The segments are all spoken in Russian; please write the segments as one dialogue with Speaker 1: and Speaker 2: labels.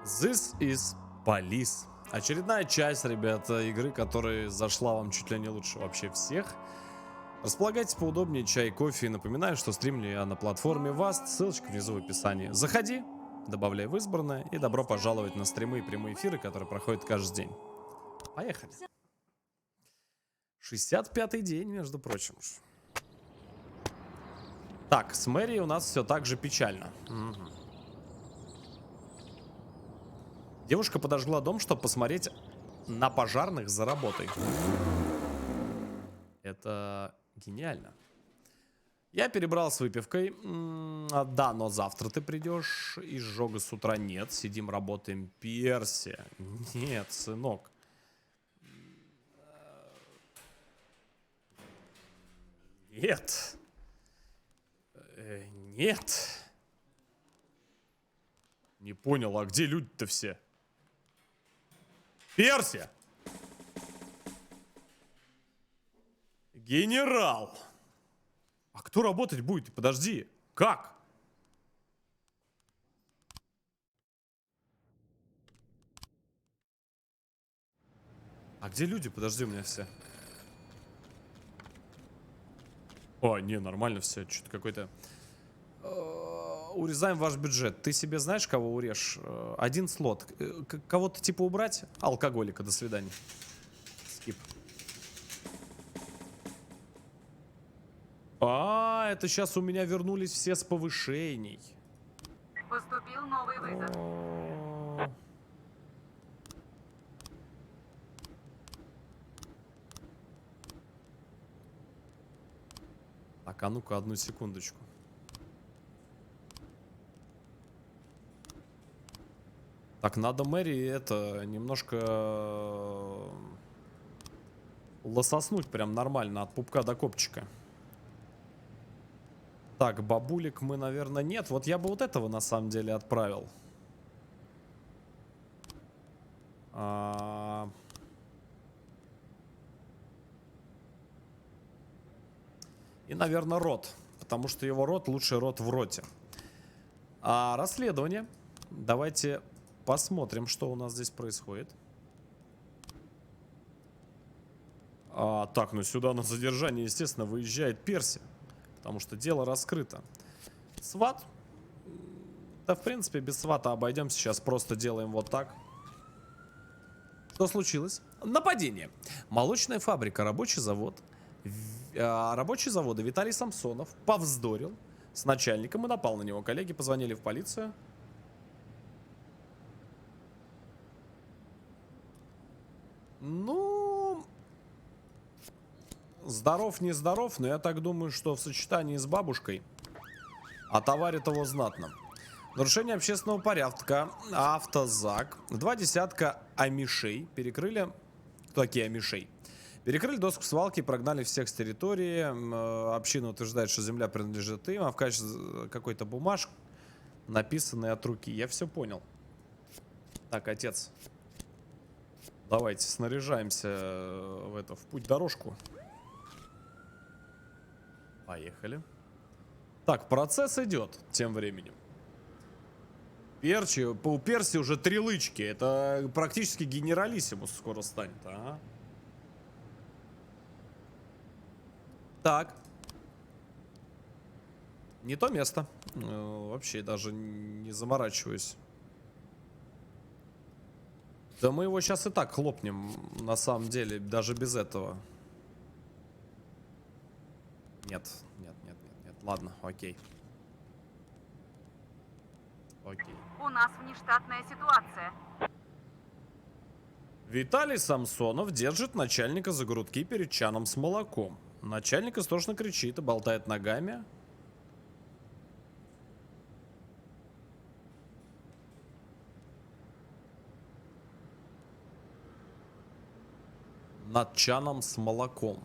Speaker 1: This is Police. Очередная часть, ребята, игры, которая зашла вам чуть ли не лучше вообще всех. Располагайтесь поудобнее, чай, кофе. И напоминаю, что стримлю я на платформе Vast. Ссылочка внизу в описании. Заходи, добавляй в избранное. И добро пожаловать на стримы и прямые эфиры, которые проходят каждый день. Поехали. 65-й день, между прочим. Так, с Мэри у нас все так же печально. Угу. Девушка подожгла дом, чтобы посмотреть на пожарных за работой. Это гениально. Я перебрал с выпивкой. Да, но завтра ты придешь. Изжога с утра нет. Сидим, работаем. Перси. Нет, сынок. Нет. Нет. Не понял, а где люди-то все? Перси! Генерал! А кто работать будет? Подожди. Как? А где люди? Подожди, у меня все. О, не, нормально все. Что-то какой-то... Урезаем ваш бюджет. Ты себе знаешь, кого урежь? Один слот. Кого-то типа убрать? Алкоголика. До свидания. Скип. А, это сейчас у меня вернулись все с повышений.
Speaker 2: Поступил новый вызов.
Speaker 1: Так, а ну-ка, одну секундочку. Так, надо Мэри это немножко лососнуть прям нормально от пупка до копчика. Так, бабулек мы, наверное, нет. Вот я бы вот этого на самом деле отправил. И, наверное, рот. Потому что его рот лучший рот в роте. Расследование. Давайте посмотрим, что у нас здесь происходит. Так, ну сюда на задержание, естественно, выезжает Перси. Потому что дело раскрыто. Сват. Да, в принципе, без свата обойдемся. Сейчас просто делаем вот так. Что случилось? Нападение. Молочная фабрика, рабочий завод. Рабочий завода Виталий Самсонов повздорил с начальником и напал на него. Коллеги позвонили в полицию. Ну, здоров, не здоров, но я так думаю, что в сочетании с бабушкой отоварит его знатно. Нарушение общественного порядка. Автозак. 2 десятка амишей перекрыли. Кто такие амишей? Перекрыли доску свалки и прогнали всех с территории. Община утверждает, что земля принадлежит им, а в качестве какой-то бумажки, написанной от руки. Я все понял. Так, отец. Давайте снаряжаемся в путь-дорожку. Поехали. Так, процесс идет тем временем. У Перси уже 3 лычки. Это практически генералиссимус скоро станет, ага. Так. Не то место. Вообще даже не заморачиваюсь. Да мы его сейчас и так хлопнем, на самом деле, даже без этого. Нет, нет, нет, нет, нет. Ладно, окей. Окей.
Speaker 2: У нас внештатная ситуация.
Speaker 1: Виталий Самсонов держит начальника за грудки перед чаном с молоком. Начальник истошно кричит и болтает ногами. Над чаном с молоком.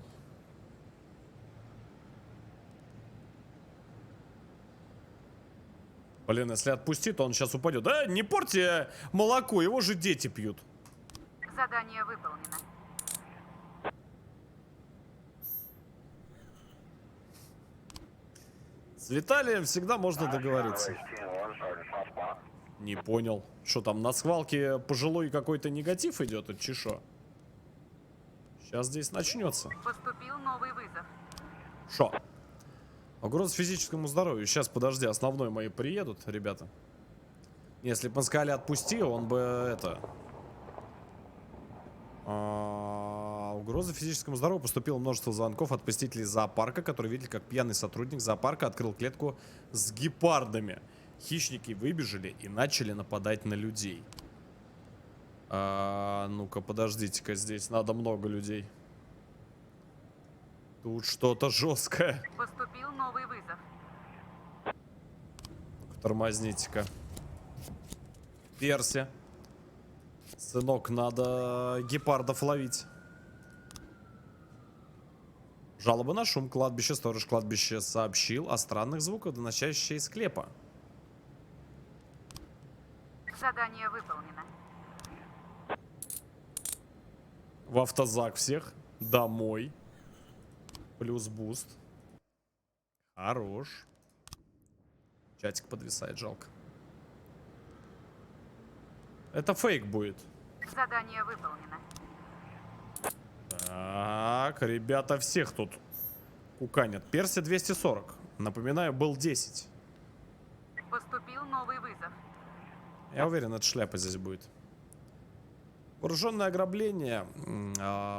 Speaker 1: Блин, если отпустит, то он сейчас упадет. Да, не порти молоко, его же дети пьют.
Speaker 2: Задание выполнено.
Speaker 1: С Виталием всегда можно договориться. Не понял. Что там, на свалке пожилой какой-то негатив идет? Это чешо? Сейчас здесь начнется.
Speaker 2: Поступил новый вызов.
Speaker 1: Шо? Угроза физическому здоровью. Сейчас, подожди, основной мои приедут, ребята. Если бы мы сказали отпусти, он бы это... Угроза физическому здоровью. Поступило множество звонков от посетителей зоопарка, которые видели, как пьяный сотрудник зоопарка открыл клетку с гепардами. Хищники выбежали и начали нападать на людей. Ну-ка, подождите-ка, здесь надо много людей. Тут что-то жесткое.
Speaker 2: Поступил новый вызов.
Speaker 1: Ну-ка, тормозните-ка. Перси. Сынок, надо гепардов ловить. Жалоба на шум. Кладбище. Сторож кладбища сообщил о странных звуках, доносящихся из склепа.
Speaker 2: Задание выполнено.
Speaker 1: В автозак всех. Домой. Плюс буст. Хорош. Чатик подвисает, жалко. Это фейк будет.
Speaker 2: Задание выполнено.
Speaker 1: Так, ребята всех тут куканят. Перси 240. Напоминаю, был 10.
Speaker 2: Поступил новый вызов.
Speaker 1: Я уверен, эта шляпа здесь будет. Вооруженное ограбление.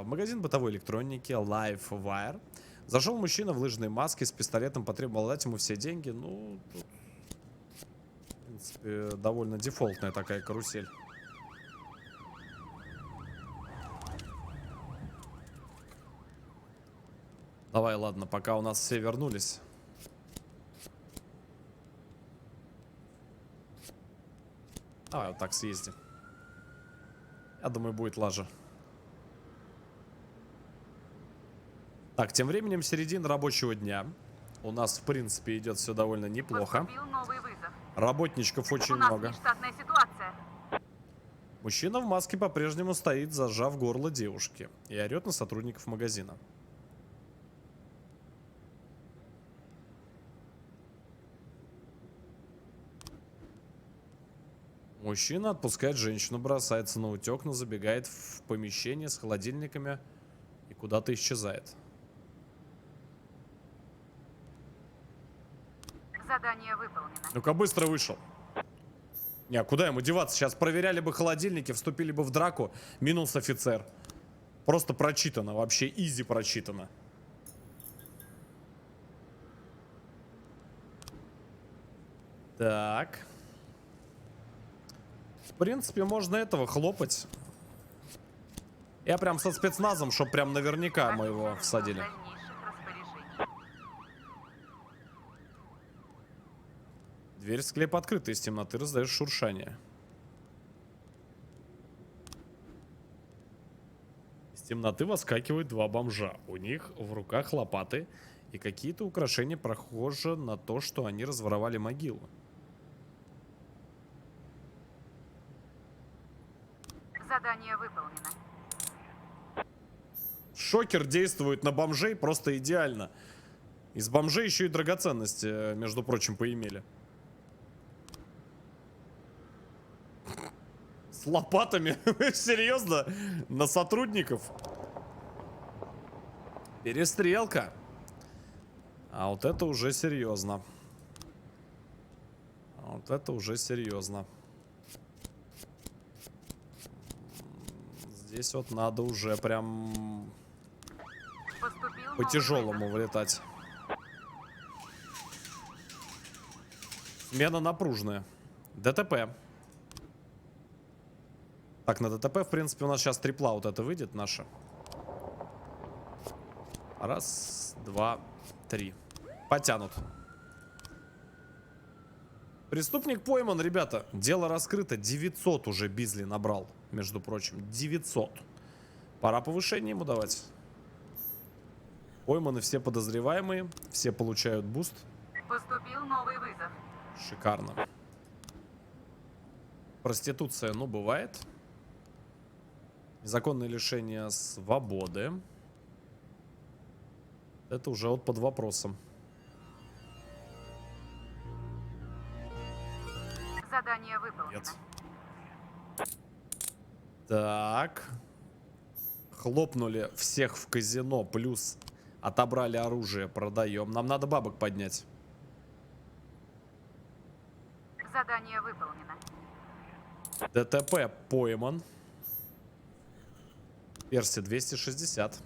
Speaker 1: Магазин бытовой электроники LiveWire. Зашел мужчина в лыжной маске с пистолетом, потребовал дать ему все деньги. Ну, тут, в принципе, довольно дефолтная такая карусель. Давай, ладно, пока у нас все вернулись. Давай вот так съездим. Я думаю, будет лажа. Так, тем временем середина рабочего дня. У нас, в принципе, идет все довольно неплохо.
Speaker 2: Поступил новый вызов.
Speaker 1: Работничков очень
Speaker 2: У нас
Speaker 1: много.
Speaker 2: нештатная ситуация.
Speaker 1: Мужчина в маске по-прежнему стоит, зажав горло девушки, и орет на сотрудников магазина. Мужчина отпускает женщину, бросается на утек, но забегает в помещение с холодильниками и куда-то исчезает.
Speaker 2: Задание выполнено.
Speaker 1: Ну-ка, быстро вышел. Не, а куда ему деваться? Сейчас проверяли бы холодильники, вступили бы в драку. Минус офицер. Просто прочитано, вообще изи прочитано. Так. В принципе, можно этого хлопать. Я прям со спецназом, чтоб прям наверняка мы его всадили.
Speaker 2: Дальнейших распоряжений.
Speaker 1: Дверь в склеп открыта, из темноты раздаешь шуршание. Из темноты выскакивают два бомжа. У них в руках лопаты и какие-то украшения, похожи на то, что они разворовали могилу.
Speaker 2: Задание выполнено.
Speaker 1: Шокер действует на бомжей просто идеально. Из бомжей еще и драгоценности, между прочим, поимели. С лопатами? Серьезно? На сотрудников? Перестрелка. А вот это уже серьезно. А вот это уже серьезно. Здесь вот надо уже прям
Speaker 2: Поступил
Speaker 1: по
Speaker 2: новый
Speaker 1: тяжелому
Speaker 2: вызов.
Speaker 1: вылетать. Смена напруженная. ДТП. Так, на ДТП, в принципе, у нас сейчас трипла вот это выйдет наша. Раз, два, три. Потянут. Преступник пойман, ребята. Дело раскрыто. 900 уже Бизли набрал, между прочим. 900. Пора повышение ему давать. Пойманы все подозреваемые. Все получают буст.
Speaker 2: Поступил новый вызов.
Speaker 1: Шикарно. Проституция, ну, бывает. Незаконное лишение свободы. Это уже вот под вопросом.
Speaker 2: Задание выполнено.
Speaker 1: Нет. Так. Хлопнули всех в казино, плюс отобрали оружие, продаем. Нам надо бабок поднять.
Speaker 2: Задание выполнено.
Speaker 1: ДТП пойман. Перси 260.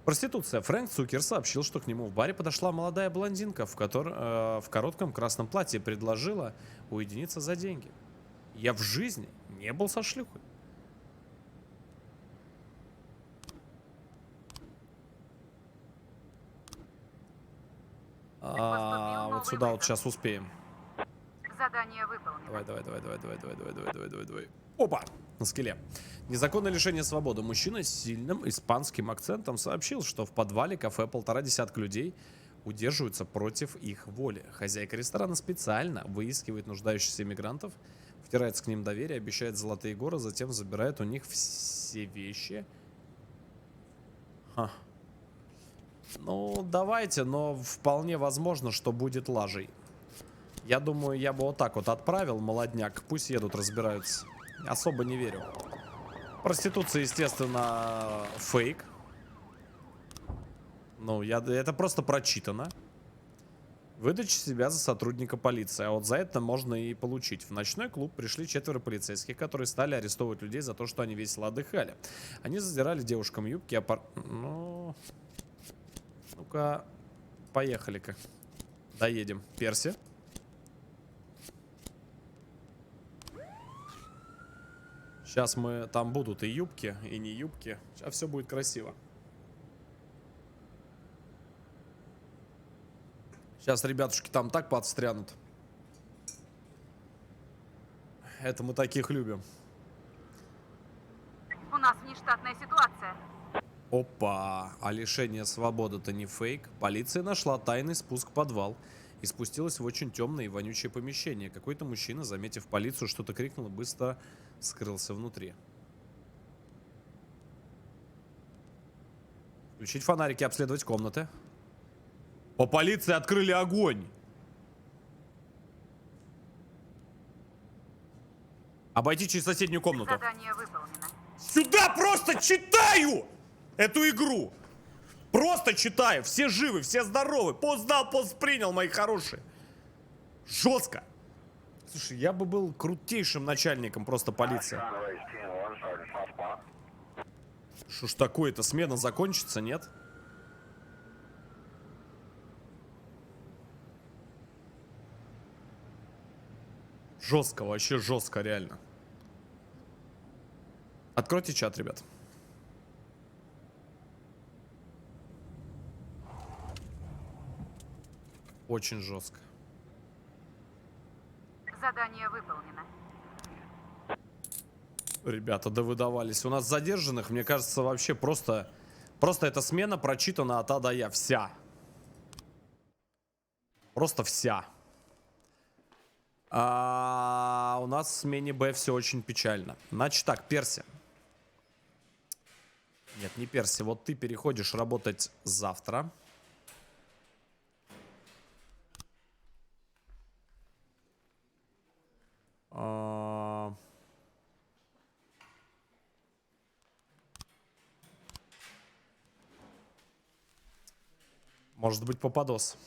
Speaker 1: Проституция. Фрэнк Цукер сообщил, что к нему в баре подошла молодая блондинка, в коротком красном платье, предложила уединиться за деньги. Я в жизни не был со шлюхой. Вот сюда вот сейчас успеем.
Speaker 2: Задание выполнено.
Speaker 1: Давай. Опа! На скеле. Незаконное лишение свободы. Мужчина с сильным испанским акцентом сообщил, что в подвале кафе 1,5 людей удерживаются против их воли. Хозяйка ресторана специально выискивает нуждающихся иммигрантов, втирается к ним доверие, обещает золотые горы, затем забирает у них все вещи. Ха. Ну, давайте, но вполне возможно, что будет лажей. Я думаю, я бы вот так вот отправил молодняк. Пусть едут, разбираются. Особо не верю. Проституция, естественно, фейк. Ну, это просто прочитано. Выдача себя за сотрудника полиции. А вот за это можно и получить. В ночной клуб пришли 4 полицейских, которые стали арестовывать людей за то, что они весело отдыхали. Они задирали девушкам юбки, Ну... Ну-ка, поехали-ка. Доедем. Перси. Сейчас мы... Там будут и юбки, и не юбки. Сейчас все будет красиво. Сейчас ребятушки там так подстрянут. Это мы таких любим.
Speaker 2: У нас внештатная ситуация.
Speaker 1: Опа, а лишение свободы-то не фейк. Полиция нашла тайный спуск в подвал и спустилась в очень темное и вонючее помещение. Какой-то мужчина, заметив полицию, что-то крикнул и быстро скрылся внутри. Включить фонарики, обследовать комнаты. По полиции открыли огонь. Обойти через соседнюю комнату.
Speaker 2: Задание выполнено.
Speaker 1: Сюда просто читаю эту игру. Просто читаю. Все живы, все здоровы. Пост дал, пост принял, мои хорошие. Жестко. Слушай, я бы был крутейшим начальником просто полиции. Что ж такое-то? Смена закончится, нет? Жестко, вообще жестко, реально. Откройте чат, ребят. Очень жестко.
Speaker 2: Задание выполнено.
Speaker 1: Ребята, да выдавались. У нас задержанных, мне кажется, вообще просто эта смена прочитана от А до Я. Вся. Просто вся. А у нас в смене Б все очень печально. Значит так, Перси. Нет, не Перси. Вот ты переходишь работать завтра. Может быть, попадос.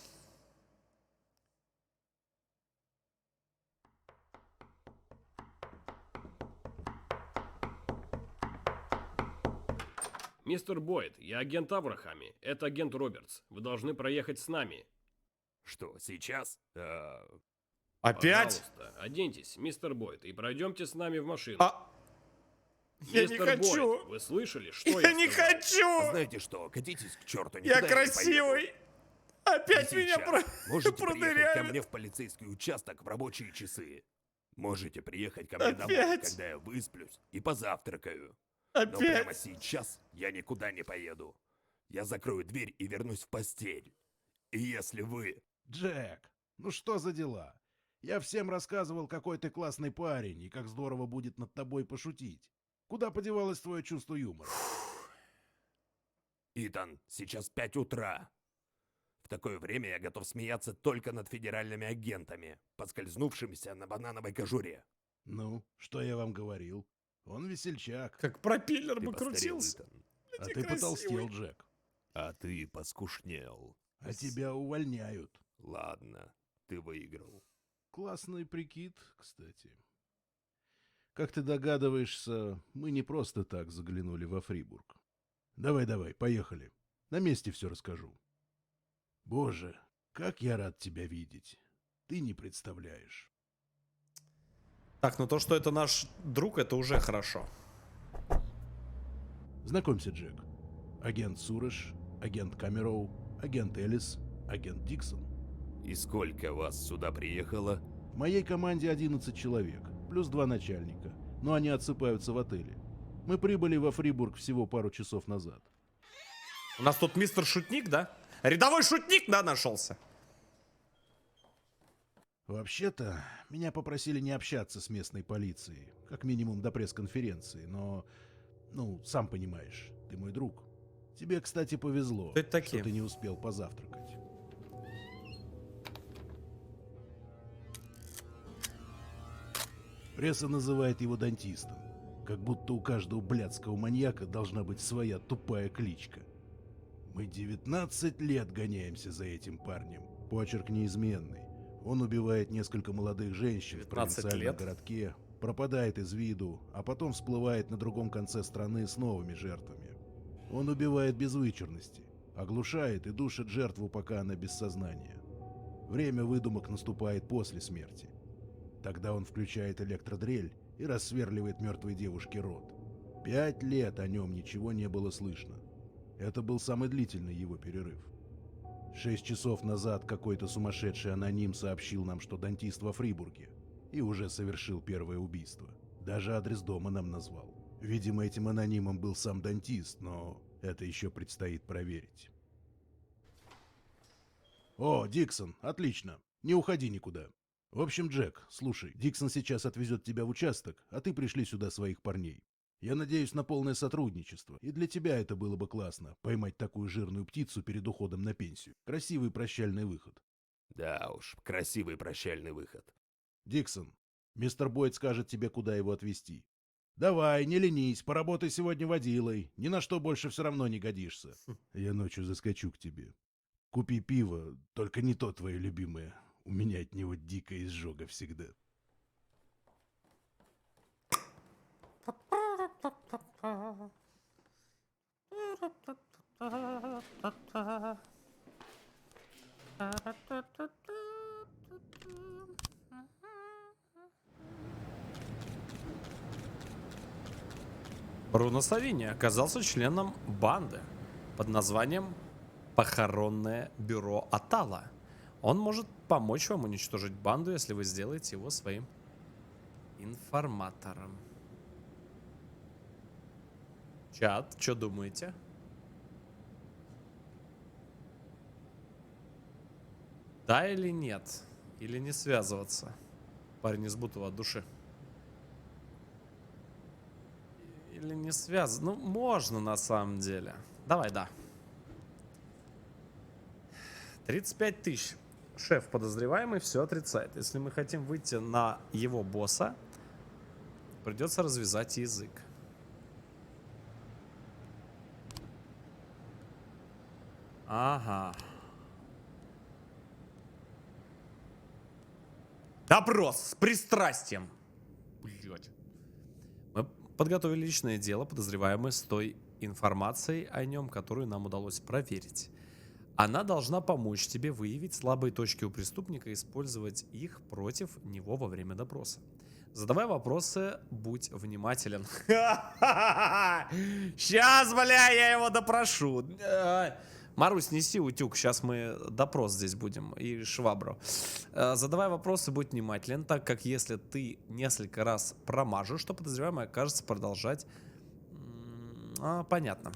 Speaker 3: Мистер Бойд, я агент Абрахами. Это агент Робертс. Вы должны проехать с нами.
Speaker 4: Что, сейчас?
Speaker 1: Опять?
Speaker 3: Пожалуйста, оденьтесь, мистер Бойд, и пройдемте с нами в машину.
Speaker 1: Я не
Speaker 3: Мистер
Speaker 1: хочу.
Speaker 3: Бойд, вы слышали, что
Speaker 1: Я
Speaker 3: я
Speaker 1: не
Speaker 3: сказал?
Speaker 1: хочу.
Speaker 4: Знаете что, катитесь к черту,
Speaker 1: Я
Speaker 4: никуда не
Speaker 1: красивый.
Speaker 4: поеду.
Speaker 1: Опять
Speaker 4: И
Speaker 1: меня
Speaker 4: сейчас. Можете приехать ко
Speaker 1: продыряли.
Speaker 4: мне в полицейский участок в рабочие часы. Можете приехать ко мне домой,
Speaker 1: Опять?
Speaker 4: когда я высплюсь и позавтракаю. Но прямо
Speaker 1: Опять.
Speaker 4: сейчас я никуда не поеду. Я закрою дверь и вернусь в постель. И если вы...
Speaker 5: Джек, ну что за дела? Я всем рассказывал, какой ты классный парень и как здорово будет над тобой пошутить. Куда подевалось твое чувство юмора?
Speaker 4: Итан, сейчас 5 утра. В такое время я готов смеяться только над федеральными агентами, поскользнувшимися на банановой кожуре.
Speaker 5: Ну, что я вам говорил? Он весельчак.
Speaker 1: Как пропеллер
Speaker 4: Ты
Speaker 1: бы
Speaker 4: постарел,
Speaker 1: крутился.
Speaker 4: Итан.
Speaker 5: А
Speaker 1: Ты
Speaker 5: ты потолстел,
Speaker 1: красивый.
Speaker 5: Джек.
Speaker 4: А ты поскушнел.
Speaker 5: А тебя увольняют.
Speaker 4: Ладно, ты выиграл.
Speaker 5: Классный прикид, кстати. Как ты догадываешься, мы не просто так заглянули во Фрибург. Давай, поехали. На месте все расскажу. Боже, как я рад тебя видеть. Ты не представляешь.
Speaker 1: Так, ну то, что это наш друг, это уже хорошо.
Speaker 5: Знакомься, Джек. Агент Суреш, агент Камероу, агент Элис, агент Диксон.
Speaker 4: И сколько вас сюда приехало?
Speaker 5: В моей команде 11 человек, плюс 2 начальника, но они отсыпаются в отеле. Мы прибыли во Фрибург всего пару часов назад.
Speaker 1: У нас тут мистер Шутник, да? Рядовой шутник, да, нашелся?
Speaker 5: Вообще-то, меня попросили не общаться с местной полицией, как минимум до пресс-конференции, но, ну, сам понимаешь, ты мой друг. Тебе, кстати, повезло,
Speaker 1: Кто это такие?
Speaker 5: что ты не успел позавтракать. Пресса называет его дантистом, как будто у каждого блядского маньяка должна быть своя тупая кличка. Мы 19 лет гоняемся за этим парнем. Почерк неизменный. Он убивает несколько молодых женщин в
Speaker 1: 19
Speaker 5: провинциальном
Speaker 1: лет?
Speaker 5: городке, пропадает из виду, а потом всплывает на другом конце страны с новыми жертвами. Он убивает без вычурности, оглушает и душит жертву, пока она без сознания. Время выдумок наступает после смерти. Тогда он включает электродрель и рассверливает мертвой девушке рот. 5 лет о нем ничего не было слышно. Это был самый длительный его перерыв. 6 часов назад какой-то сумасшедший аноним сообщил нам, что дантист во Фрибурге, и уже совершил первое убийство. Даже адрес дома нам назвал. Видимо, этим анонимом был сам дантист, но это еще предстоит проверить. О, Диксон, отлично. Не уходи никуда. В общем, Джек, слушай, Диксон сейчас отвезет тебя в участок, а ты пришли сюда своих парней. Я надеюсь на полное сотрудничество, и для тебя это было бы классно, поймать такую жирную птицу перед уходом на пенсию. Красивый прощальный выход.
Speaker 4: Да уж, красивый прощальный выход.
Speaker 5: Диксон, мистер Бойд скажет тебе, куда его отвезти. Давай, не ленись, поработай сегодня водилой, ни на что больше все равно не годишься. Я ночью заскочу к тебе. Купи пиво, только не то твое любимое. У меня от него дикая изжога всегда.
Speaker 1: Бруно Савини оказался членом банды под названием «Похоронное бюро Атала». Он может помочь вам уничтожить банду, если вы сделаете его своим информатором. Чат, что думаете? Да или нет? Или не связываться? Парень из Бутова от души. Или не связан? Ну, можно на самом деле. Давай, да. 35 тысяч. Шеф подозреваемый все отрицает. Если мы хотим выйти на его босса, придется развязать язык. Ага. Допрос с пристрастием. Блять. Мы подготовили личное дело, подозреваемый с той информацией о нем, которую нам удалось проверить. Она должна помочь тебе выявить слабые точки у преступника и использовать их против него во время допроса. Задавай вопросы, будь внимателен. Сейчас, бля, я его допрошу. Марусь, неси утюг, сейчас мы допрос здесь будем, и швабру. Задавай вопросы, будь внимателен, так как если ты несколько раз промажешь, то подозреваемый окажется продолжать. Понятно.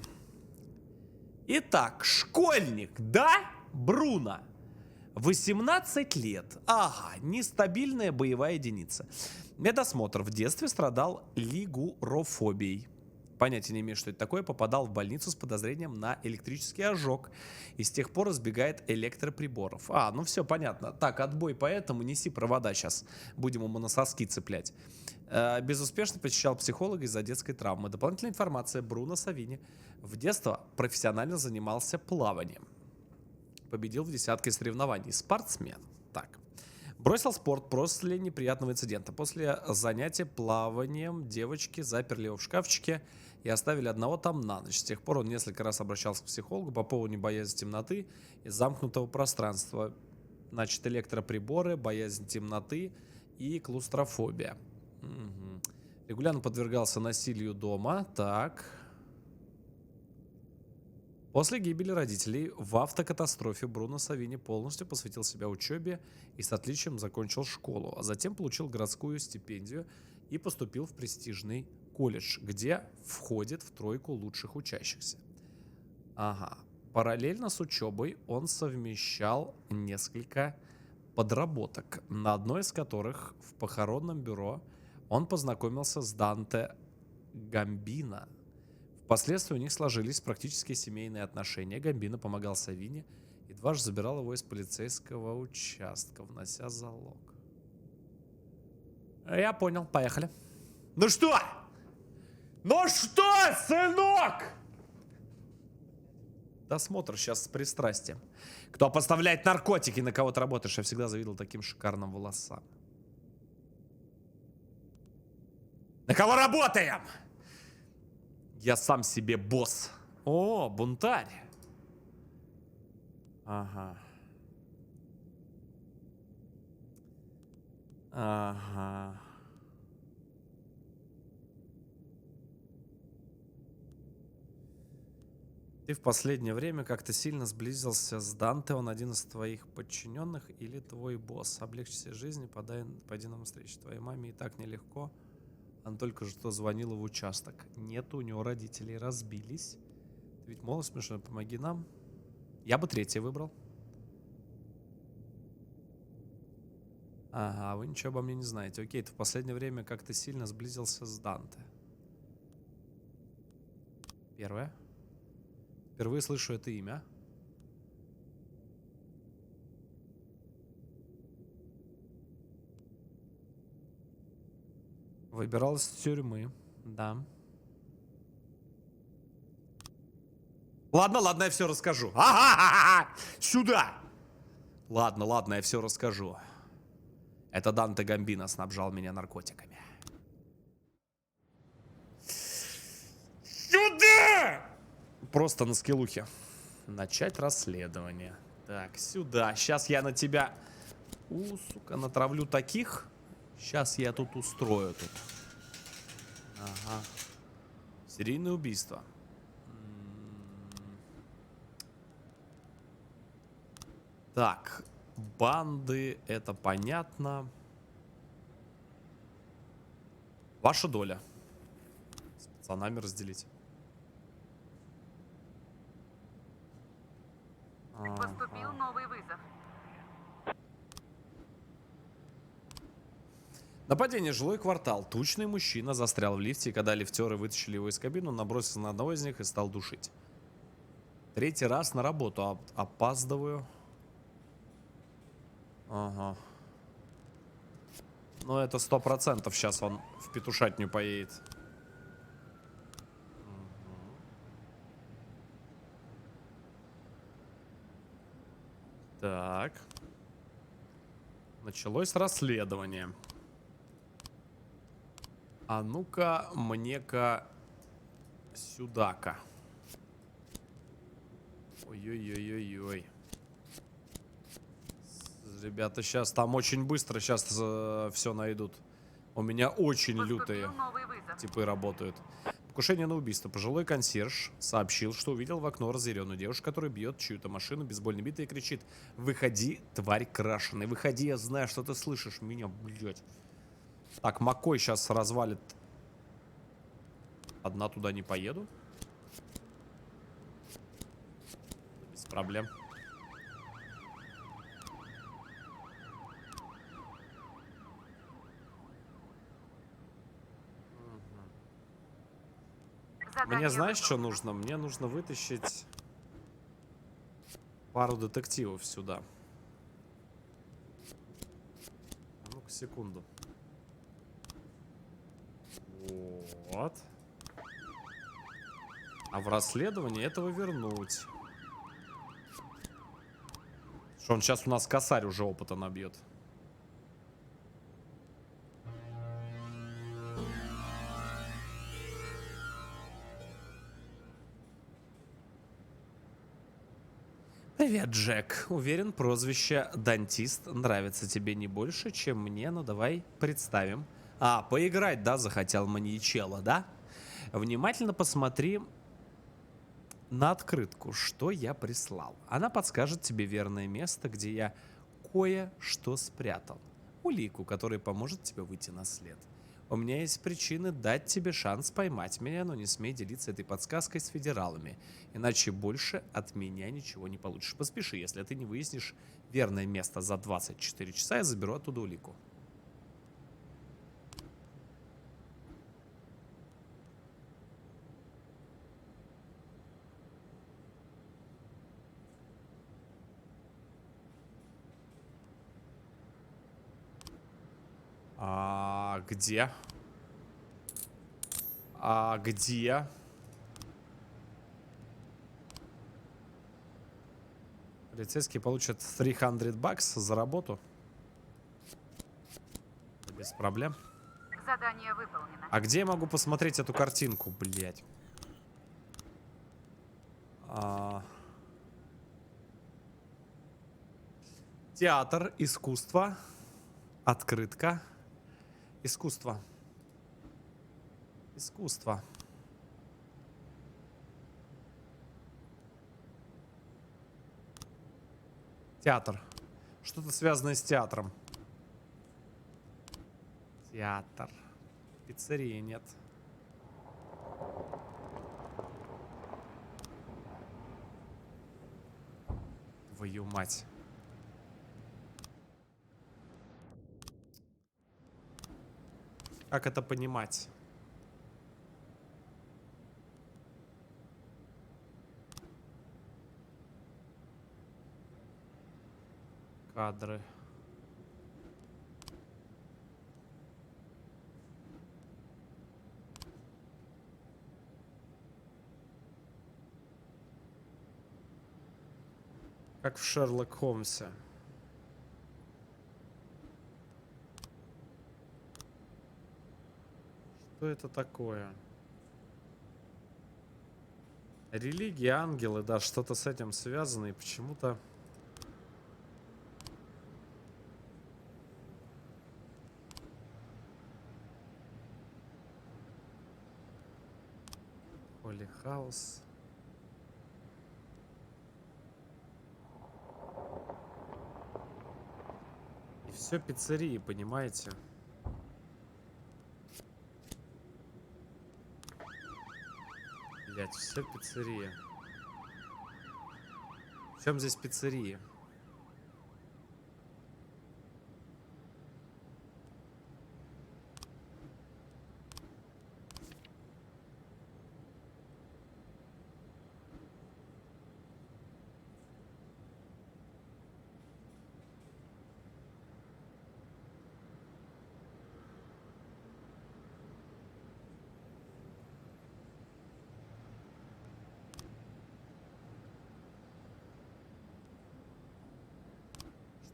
Speaker 1: Итак, школьник, да? Бруно. 18 лет. Ага, нестабильная боевая единица. Медосмотр. В детстве страдал лигурофобией. понятия не имею, что это такое, попадал в больницу с подозрением на электрический ожог. И с тех пор избегает электроприборов. А, ну все понятно. Так, отбой поэтому, неси провода сейчас. Будем ему на соски цеплять. Безуспешно посещал психолога из-за детской травмы. Дополнительная информация. Бруно Савини в детстве профессионально занимался плаванием. Победил в десятке соревнований. Спортсмен. Так. Бросил спорт после неприятного инцидента. После занятия плаванием девочки заперли его в шкафчике и оставили одного там на ночь. С тех пор он несколько раз обращался к психологу по поводу боязни темноты и замкнутого пространства. Значит, электроприборы, боязнь темноты и клаустрофобия. Угу. Регулярно подвергался насилию дома. Так. После гибели родителей в автокатастрофе Бруно Савини полностью посвятил себя учебе и с отличием закончил школу, а затем получил городскую стипендию и поступил в престижный колледж, где входит в тройку лучших учащихся. Ага. Параллельно с учебой он совмещал несколько подработок, на одной из которых в похоронном бюро он познакомился с Данте Гамбино. Впоследствии у них сложились практически семейные отношения. Гамбино помогал Савини и дважды забирал его из полицейского участка, внося залог. Я понял, поехали. Ну что? Ну что, сынок? Досмотр сейчас с пристрастием. Кто поставляет наркотики, на кого ты работаешь? Я всегда завидовал таким шикарным волосам. На кого работаем? Я сам себе босс. О, бунтарь. Ага. Ага. Ты в последнее время как-то сильно сблизился с Данте. Он один из твоих подчиненных или твой босс? Облегчи себе жизнь, пойди на встречу. Твоей маме и так нелегко. Она только что звонила в участок. Нет, у него родителей разбились. Ты ведь молод, смешно, помоги нам. Я бы третий выбрал. Ага, вы ничего обо мне не знаете. Окей, ты в последнее время как-то сильно сблизился с Данте. Первое. Впервые слышу это имя. Выбирал из тюрьмы, да. Ладно, я все расскажу. Ага, сюда! Ладно, я все расскажу. Это Данте Гамбино снабжал меня наркотиками. Сюда! Просто на скиллухе. Начать расследование. Так, сюда. Сейчас я на тебя... сука, натравлю таких... Сейчас я тут устрою тут. Ага. Серийное убийство. Так. Банды, это понятно. Ваша доля. С пацанами разделить.
Speaker 2: Поступил новый вызов.
Speaker 1: Нападение, жилой квартал. Тучный мужчина застрял в лифте, и когда лифтеры вытащили его из кабины, он набросился на одного из них и стал душить. Третий раз на работу. Опаздываю. Ага. Ну, это 100% сейчас он в петушатню поедет. Так. Началось расследование. А ну-ка, мне-ка сюда-ка. Ой-ой-ой-ой-ой. Ребята, сейчас там очень быстро сейчас все найдут. У меня очень лютые типы работают. Покушение на убийство. Пожилой консьерж сообщил, что увидел в окно разъяренную девушку, которая бьет чью-то машину, бейсбольной битой и кричит: «Выходи, тварь крашеная, выходи, я знаю, что ты слышишь меня, блядь». Так, Макой сейчас развалит. Одна туда не поеду. Без проблем.
Speaker 2: Задание
Speaker 1: Мне знаешь, что
Speaker 2: выполнено.
Speaker 1: нужно? Мне нужно вытащить пару детективов сюда. А ну-ка, секунду. Вот. А в расследовании этого вернуть. Что он сейчас у нас косарь уже опыта набьет. Привет, Джек. Уверен, прозвище Дантист нравится тебе не больше, чем мне, но давай представим. А, поиграть, да, захотел маньячелло, да? Внимательно посмотри на открытку, что я прислал. Она подскажет тебе верное место, где я кое-что спрятал. Улику, которая поможет тебе выйти на след. У меня есть причины дать тебе шанс поймать меня, но не смей делиться этой подсказкой с федералами, иначе больше от меня ничего не получишь. Поспеши, если ты не выяснишь верное место за 24 часа, я заберу оттуда улику. А где? А где? Полицейские получат 300 бакс за работу. Без проблем.
Speaker 2: Задание выполнено.
Speaker 1: А где я могу посмотреть эту картинку, блять? Театр, искусство, открытка, искусство. Искусство. Театр. Что-то связанное с театром. Театр. Пиццерии нет. Твою мать. Как это понимать? Кадры. Как в Шерлок Холмсе. Что это такое? Религия, ангелы, да, что-то с этим связано, и почему-то... Holy House. И все пиццерии, понимаете? Блять, все пиццерия. В чем здесь пиццерия?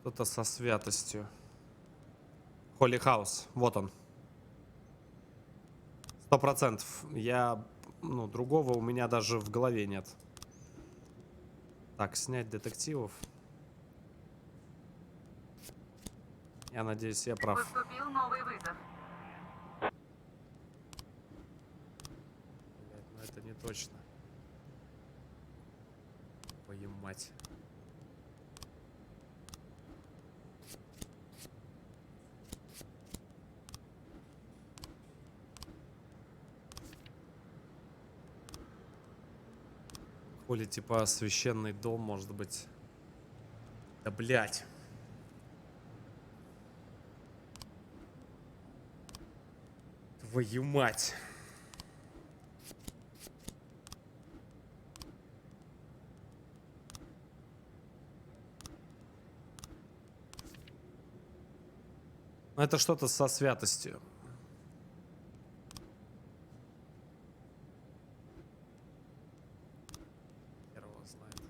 Speaker 1: Что-то со святостью. Holy House. Вот он. 100%. Я... Ну, другого у меня даже в голове нет. Так, снять детективов. Я надеюсь, я прав.
Speaker 2: Поступил новый вызов.
Speaker 1: Блядь, но это не точно. Твою мать. Коли типа священный дом, может быть. Да блять. Твою мать. Это что-то со святостью. Хер его знает.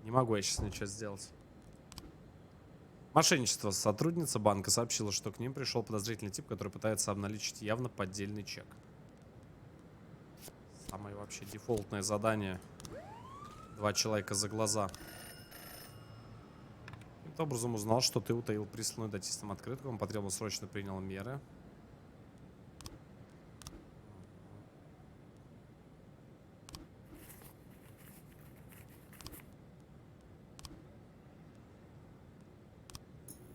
Speaker 1: Не могу я сейчас ничего сделать. Мошенничество. Сотрудница банка сообщила, что к ним пришел подозрительный тип, который пытается обналичить явно поддельный чек. Самое вообще дефолтное задание. 2 человека за глаза. Каким-то образом узнал, что ты утаил присланную датистом открытку. Он потребовал, срочно принял меры.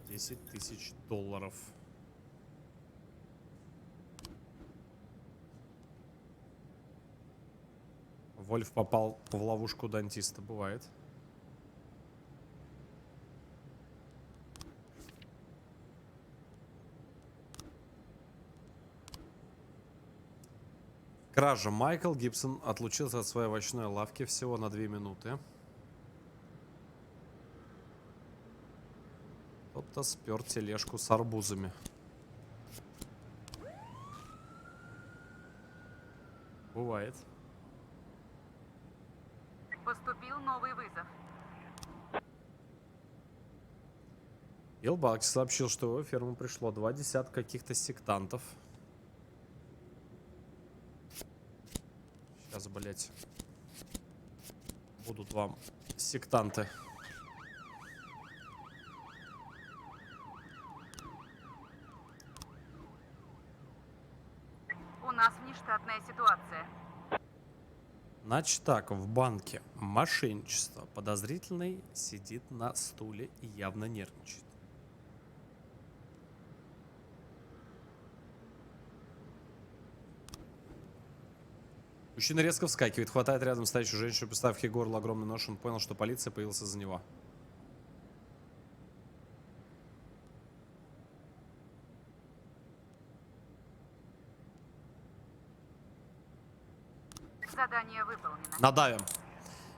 Speaker 1: $10 000. Вольф попал в ловушку дантиста. Бывает. Кража. Майкл Гибсон отлучился от своей овощной лавки всего на 2 минуты. Кто-то спер тележку с арбузами. Бывает.
Speaker 2: Поступил новый вызов.
Speaker 1: Илбакс сообщил, что в его ферму пришло 2 десятка каких-то сектантов. Сейчас, блять, будут вам сектанты.
Speaker 2: У нас внештатная ситуация.
Speaker 1: Значит так, в банке мошенничество. Подозрительный сидит на стуле и явно нервничает. Мужчина резко вскакивает, хватает рядом стоящую женщину, приставив ей к горлу огромный нож. Он понял, что полиция появилась из-за него.
Speaker 2: Задание выполнено.
Speaker 1: Надавим.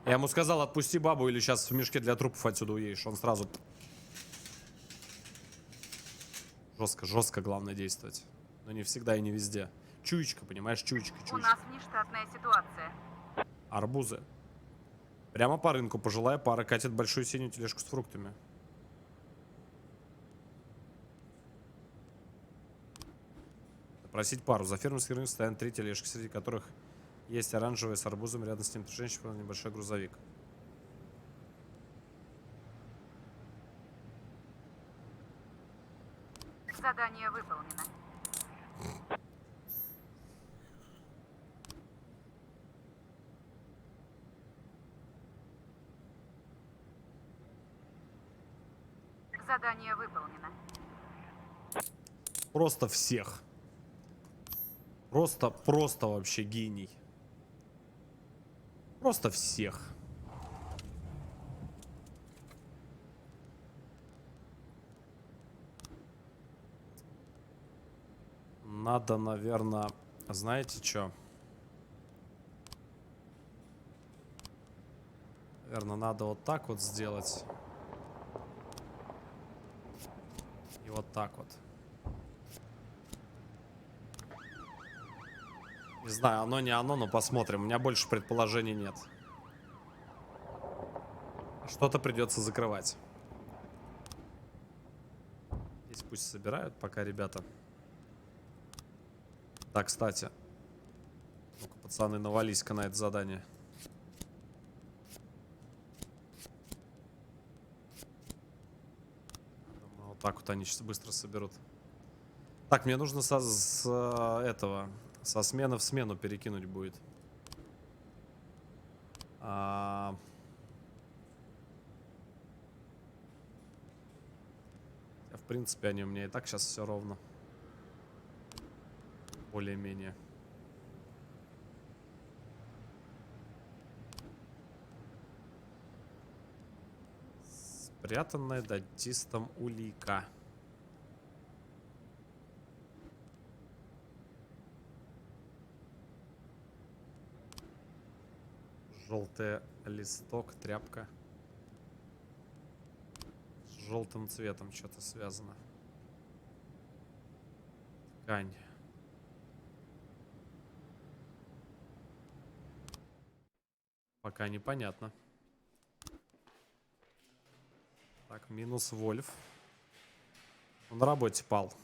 Speaker 1: Я ему сказал, отпусти бабу, или сейчас в мешке для трупов отсюда уедешь. Он сразу... Жестко, жестко главное действовать. Но не всегда и не везде. Чуечка, понимаешь, чуечка,
Speaker 2: У
Speaker 1: чуечка.
Speaker 2: нас внештатная ситуация.
Speaker 1: Арбузы. Прямо по рынку пожилая пара катит большую синюю тележку с фруктами. Просить пару. За фермерский рынок стоят 3 тележки, среди которых есть оранжевые с арбузом. Рядом с ним женщина, небольшой грузовик.
Speaker 2: Задание выполнено. Задание выполнено.
Speaker 1: Просто всех. Просто вообще гений. Просто всех. Надо, наверное, знаете что? Наверное, надо вот так вот сделать. И вот так вот. Не знаю, оно не оно, но посмотрим. У меня больше предположений нет. Что-то придется закрывать. Здесь пусть собирают пока ребята. Так, кстати. Ну-ка, пацаны, навались-ка на это задание. Думаю, вот так вот они сейчас быстро соберут. Так, мне нужно со смены в смену перекинуть будет. В принципе, они у меня и так сейчас все ровно. Более-менее. Спрятанная дантистом улика. Желтый листок, тряпка. желтым цветом что-то связано. Ткань. Пока непонятно. Так, минус Вольф. Он на работе пал.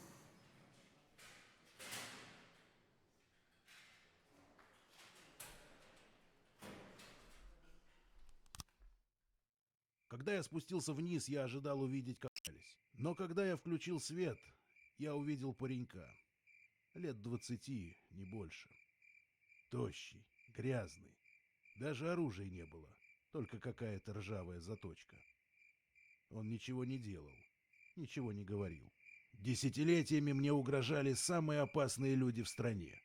Speaker 5: Когда я спустился вниз, я ожидал увидеть копались. Но когда я включил свет, я увидел паренька. Лет 20, не больше. Тощий, грязный. Даже оружия не было, только какая-то ржавая заточка. Он ничего не делал, ничего не говорил. Десятилетиями мне угрожали самые опасные люди в стране.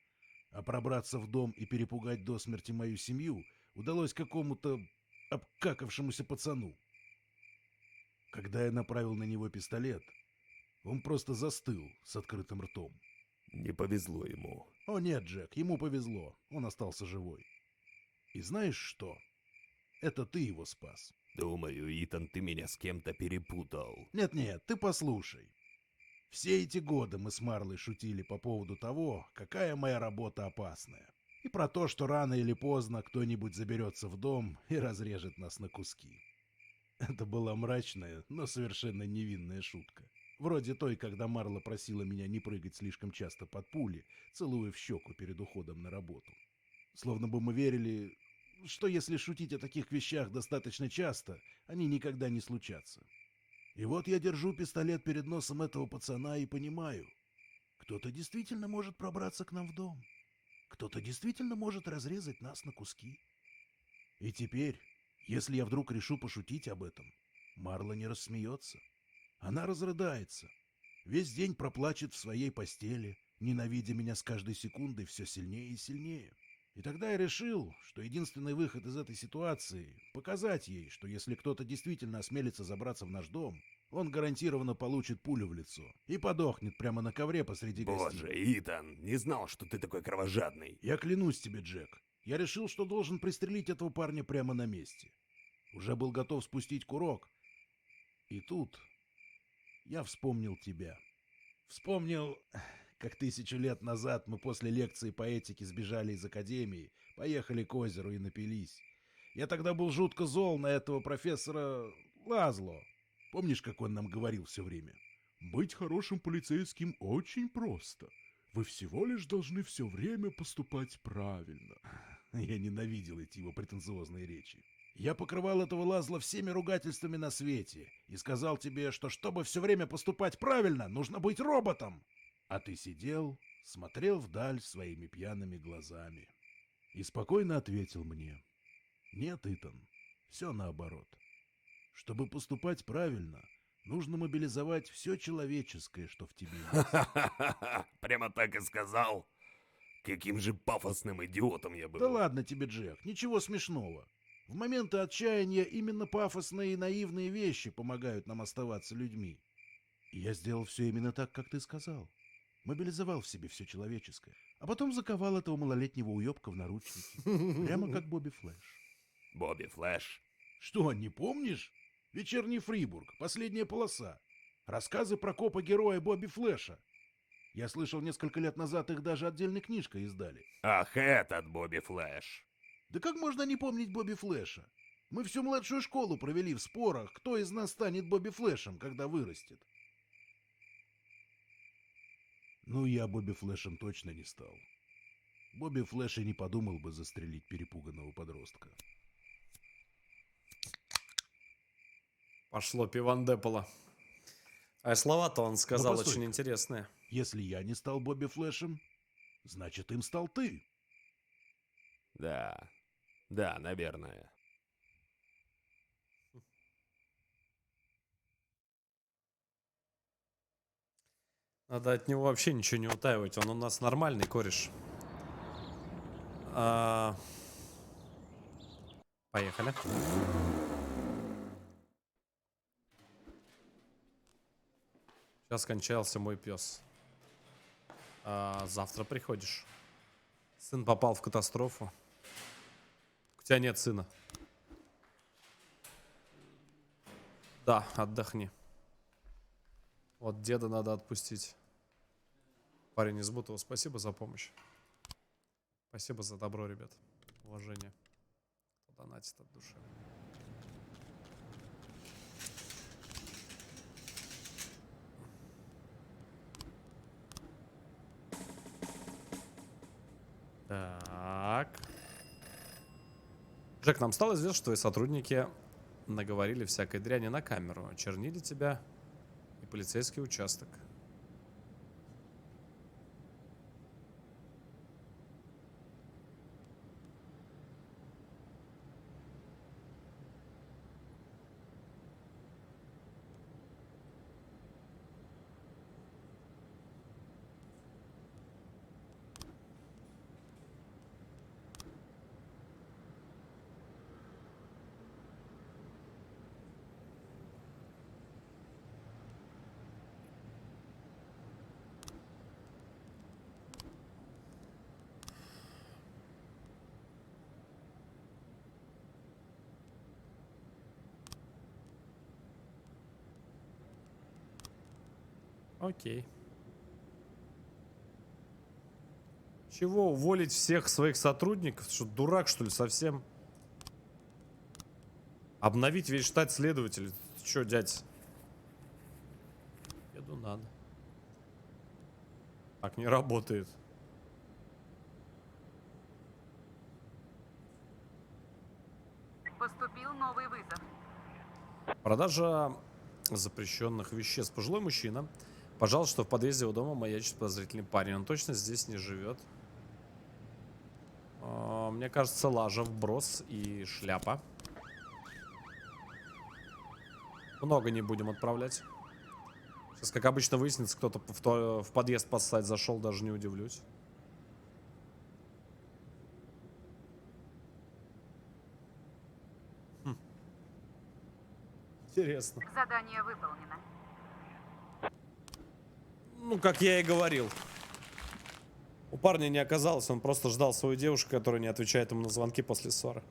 Speaker 5: А пробраться в дом и перепугать до смерти мою семью удалось какому-то обкакавшемуся пацану. Когда я направил на него пистолет, он просто застыл с открытым ртом.
Speaker 4: Не повезло ему.
Speaker 5: О нет, Джек, ему повезло, он остался живой. И знаешь что? Это ты его спас.
Speaker 4: Думаю, Итан, ты меня с кем-то перепутал.
Speaker 5: Нет-нет, ты послушай. Все эти годы мы с Марлой шутили по поводу того, какая моя работа опасная. И про то, что рано или поздно кто-нибудь заберется в дом и разрежет нас на куски. Это была мрачная, но совершенно невинная шутка. Вроде той, когда Марла просила меня не прыгать слишком часто под пули, целуя в щеку перед уходом на работу. Словно бы мы верили, что если шутить о таких вещах достаточно часто, они никогда не случатся. И вот я держу пистолет перед носом этого пацана и понимаю, кто-то действительно может пробраться к нам в дом. Кто-то действительно может разрезать нас на куски. И теперь, если я вдруг решу пошутить об этом, Марла не рассмеется. Она разрыдается. Весь день проплачет в своей постели, ненавидя меня с каждой секундой все сильнее и сильнее. И тогда я решил, что единственный выход из этой ситуации — показать ей, что если кто-то действительно осмелится забраться в наш дом, он гарантированно получит пулю в лицо и подохнет прямо на ковре посреди
Speaker 4: Боже,
Speaker 5: гостиной.
Speaker 4: Итан, не знал, что ты такой кровожадный.
Speaker 5: Я клянусь тебе, Джек, я решил, что должен пристрелить этого парня прямо на месте. Уже был готов спустить курок. И тут я вспомнил тебя. Вспомнил, как 1000 лет назад мы после лекции по этике сбежали из академии, поехали к озеру и напились. Я тогда был жутко зол на этого профессора Лазло. Помнишь, как он нам говорил все время? «Быть хорошим полицейским очень просто. Вы всего лишь должны все время поступать правильно». Я ненавидел эти его претенциозные речи. Я покрывал этого Лазла всеми ругательствами на свете и сказал тебе, что чтобы все время поступать правильно, нужно быть роботом. А ты сидел, смотрел вдаль своими пьяными глазами и спокойно ответил мне: «Нет, Итан, все наоборот. Чтобы поступать правильно, нужно мобилизовать все человеческое, что в тебе есть».
Speaker 4: Прямо так и сказал. Каким же пафосным идиотом я был.
Speaker 5: Да ладно тебе, Джек, ничего смешного. В моменты отчаяния именно пафосные и наивные вещи помогают нам оставаться людьми. И я сделал все именно так, как ты сказал. Мобилизовал в себе все человеческое. А потом заковал этого малолетнего уебка в наручники. Прямо как Бобби Флэш.
Speaker 4: Бобби Флэш.
Speaker 5: Что, не помнишь? «Вечерний Фрибург», «Последняя полоса». Рассказы про копа-героя Бобби Флэша. Я слышал, несколько лет назад их даже отдельной книжкой издали.
Speaker 4: Ах, этот Бобби Флэш.
Speaker 5: Да как можно не помнить Бобби Флэша? Мы всю младшую школу провели в спорах, кто из нас станет Бобби Флэшем, когда вырастет. Ну, я Бобби Флэшем точно не стал. Бобби Флэш и не подумал бы застрелить перепуганного подростка.
Speaker 1: Пошло пивандеполо. А слова-то он сказал
Speaker 5: постой-ка.
Speaker 1: очень интересные.
Speaker 5: Если я не стал Бобби Флэшем, значит, им стал ты.
Speaker 4: Да, да, наверное.
Speaker 1: Надо от него вообще ничего не утаивать. Он у нас нормальный кореш. Поехали. Сейчас кончался мой пес. Завтра приходишь. Сын попал в катастрофу. У тебя нет сына. Да, отдохни. Вот деда надо отпустить. Парень из Бутова, спасибо за помощь. Спасибо за добро, ребят. Уважение. Кто донатит от души. Так. Джек, нам стало известно, что твои сотрудники наговорили всякой дряни на камеру. Очернили тебя и полицейский участок. Окей. Чего, уволить всех своих сотрудников? Что, дурак, что ли, совсем? Обновить весь штат следователей? Ты чё, дядь? Еду надо. Так не работает.
Speaker 2: Поступил новый вызов.
Speaker 1: Продажа запрещенных веществ. Пожилой мужчина. Пожалуйста, что в подъезде его дома маячит подозрительный парень. Он точно здесь не живет. Мне кажется, лажа, вброс и шляпа. Много не будем отправлять. Сейчас, как обычно, выяснится, кто-то в подъезд поссать зашел, даже не удивлюсь. Интересно.
Speaker 2: Задание выполнено.
Speaker 1: Ну, как я и говорил. У парня не оказалось, он просто ждал свою девушку, которая не отвечает ему на звонки после ссоры.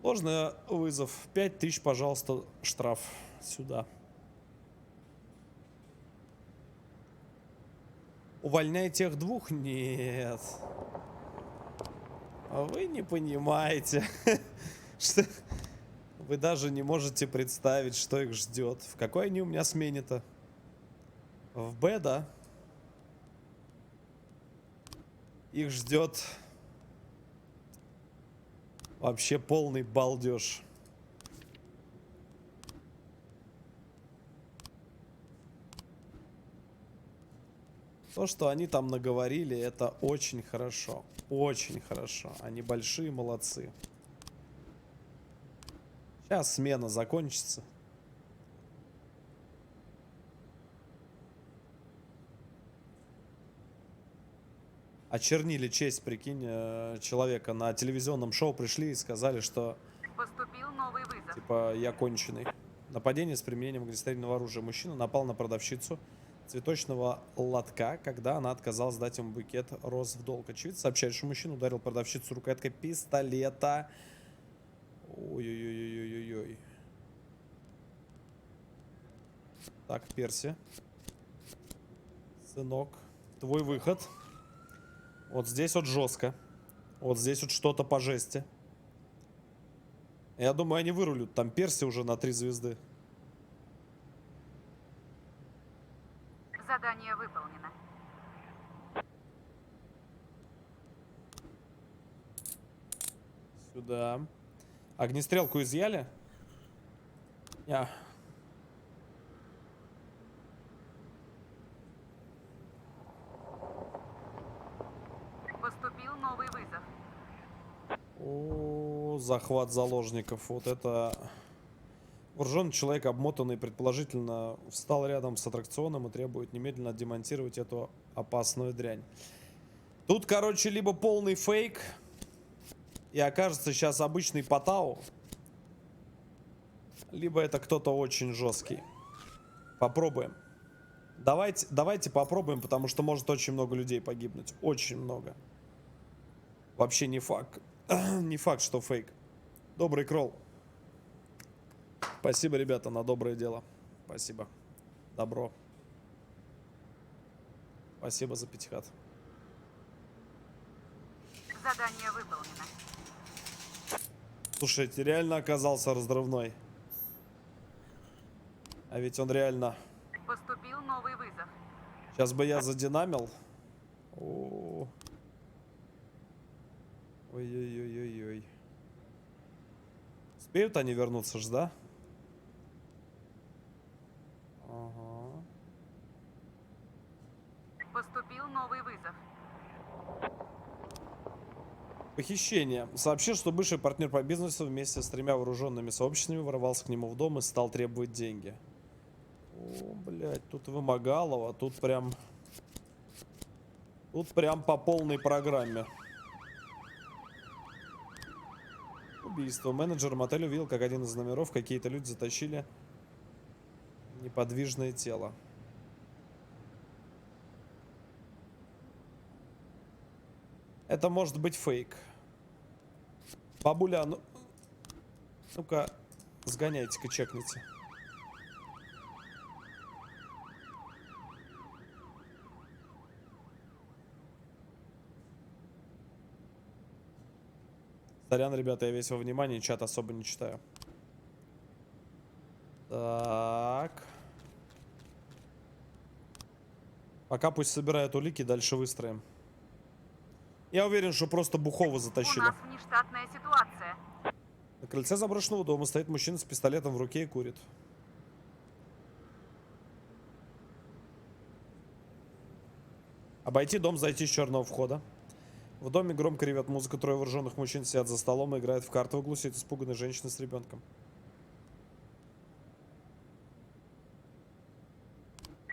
Speaker 1: Ложный вызов. 5000, пожалуйста, штраф. Сюда. Увольняй тех двух? Нет. А вы не понимаете, что... Вы даже не можете представить, что их ждет. В какой они у меня смене-то? В Б, да? Их ждет вообще полный балдеж. То, что они там наговорили, это очень хорошо. Очень хорошо. Они большие молодцы. Сейчас смена закончится. Очернили честь, прикинь, человека. На телевизионном шоу пришли и сказали, что
Speaker 2: Поступил новый вызов.
Speaker 1: типа я конченый. Нападение с применением огнестрельного оружия. Мужчина напал на продавщицу цветочного лотка, когда она отказалась дать ему букет роз в долг. Очевидец сообщает, что мужчина ударил продавщицу рукояткой пистолета. Ой-ой-ой-ой-ой-ой. Так, Перси. Сынок, твой выход. Вот здесь вот жестко. Вот здесь вот что-то по жести. Я думаю, они вырулят. Там Перси уже на 3 звезды.
Speaker 2: Задание выполнено.
Speaker 1: Сюда. Огнестрелку изъяли? Я.
Speaker 2: Поступил новый вызов.
Speaker 1: О, захват заложников. Вот это... Вооруженный человек, обмотанный, предположительно, встал рядом с аттракционом и требует немедленно демонтировать эту опасную дрянь. Тут, короче, либо полный фейк, и окажется сейчас обычный Патау, либо это кто-то очень жесткий. Попробуем. Давайте попробуем, потому что может очень много людей погибнуть. Очень много. Вообще не факт. Не факт, что фейк. Добрый кролл. Спасибо, ребята, на доброе дело. Спасибо. Добро. Спасибо за пятихат.
Speaker 2: Задание выполнено.
Speaker 1: Слушайте, реально оказался разрывной. А ведь он реально...
Speaker 2: Поступил новый вызов.
Speaker 1: Сейчас бы я задинамил. О. Ой-ой-ой-ой-ой. Успеют они вернуться ж, да? Ага.
Speaker 2: Поступил новый вызов.
Speaker 1: Похищение. Сообщил, что бывший партнер по бизнесу вместе с 3 вооруженными сообществами ворвался к нему в дом и стал требовать деньги. О, блядь, тут вымогалово, тут прям... Тут прям по полной программе. Убийство. Менеджер мотеля увидел, как один из номеров какие-то люди затащили неподвижное тело. Это может быть фейк. Бабуля, ну... Ну-ка, сгоняйте-ка, чекните. Сорян, ребята, я весь во внимании, чат особо не читаю. Так. Пока пусть собирают улики, дальше выстроим. Я уверен, что просто Бухова
Speaker 2: У
Speaker 1: затащили.
Speaker 2: нас внештатная ситуация.
Speaker 1: На крыльце заброшенного дома стоит мужчина с пистолетом в руке и курит. Обойти дом, зайти с черного входа. В доме громко ревет музыка, 3 вооруженных мужчин сидят за столом и играют в карты в углу, сидит испуганная женщина с ребенком.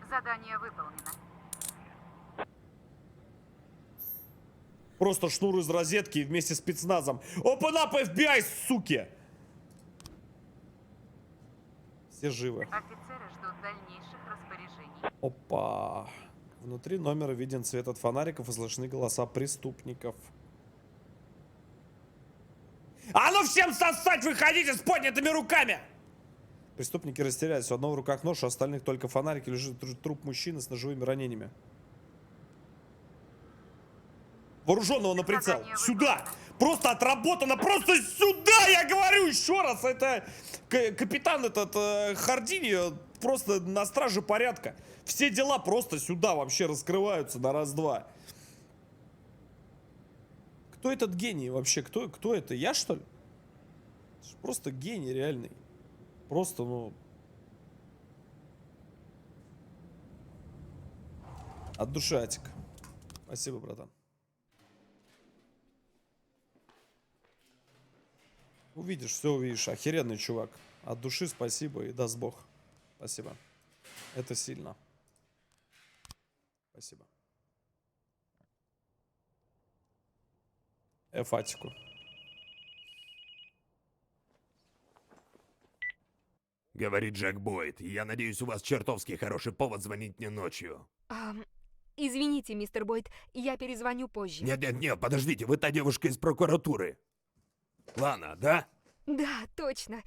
Speaker 2: Задание выполнено.
Speaker 1: Просто шнур из розетки и вместе с спецназом. Open up FBI, суки! Все живы.
Speaker 2: Офицеры ждут дальнейших распоряжений.
Speaker 1: Опа. Внутри номера виден свет от фонариков и слышны голоса преступников. А ну всем сосать, выходите с поднятыми руками! Преступники растерялись. У одного в руках нож, у остальных только фонарики. Лежит труп мужчины с ножевыми ранениями. Вооруженного на прицел. Сюда! Просто отработано, просто сюда, я говорю еще раз. Это капитан этот Хардини просто на страже порядка. Все дела просто сюда вообще раскрываются на раз-два. Кто этот гений вообще? Кто это? Я, что ли? Это ж просто гений реальный. Просто, ну... От души, Атик. Спасибо, братан. Увидишь, все увидишь. Охеренный чувак. От души спасибо и даст Бог. Спасибо. Это сильно. Спасибо. Атику.
Speaker 4: Говорит Джек Бойд. Я надеюсь, у вас чертовски хороший повод звонить мне ночью.
Speaker 6: Извините, мистер Бойд, я перезвоню позже.
Speaker 4: Нет, подождите, вы та девушка из прокуратуры. Лана, да?
Speaker 6: Да, точно.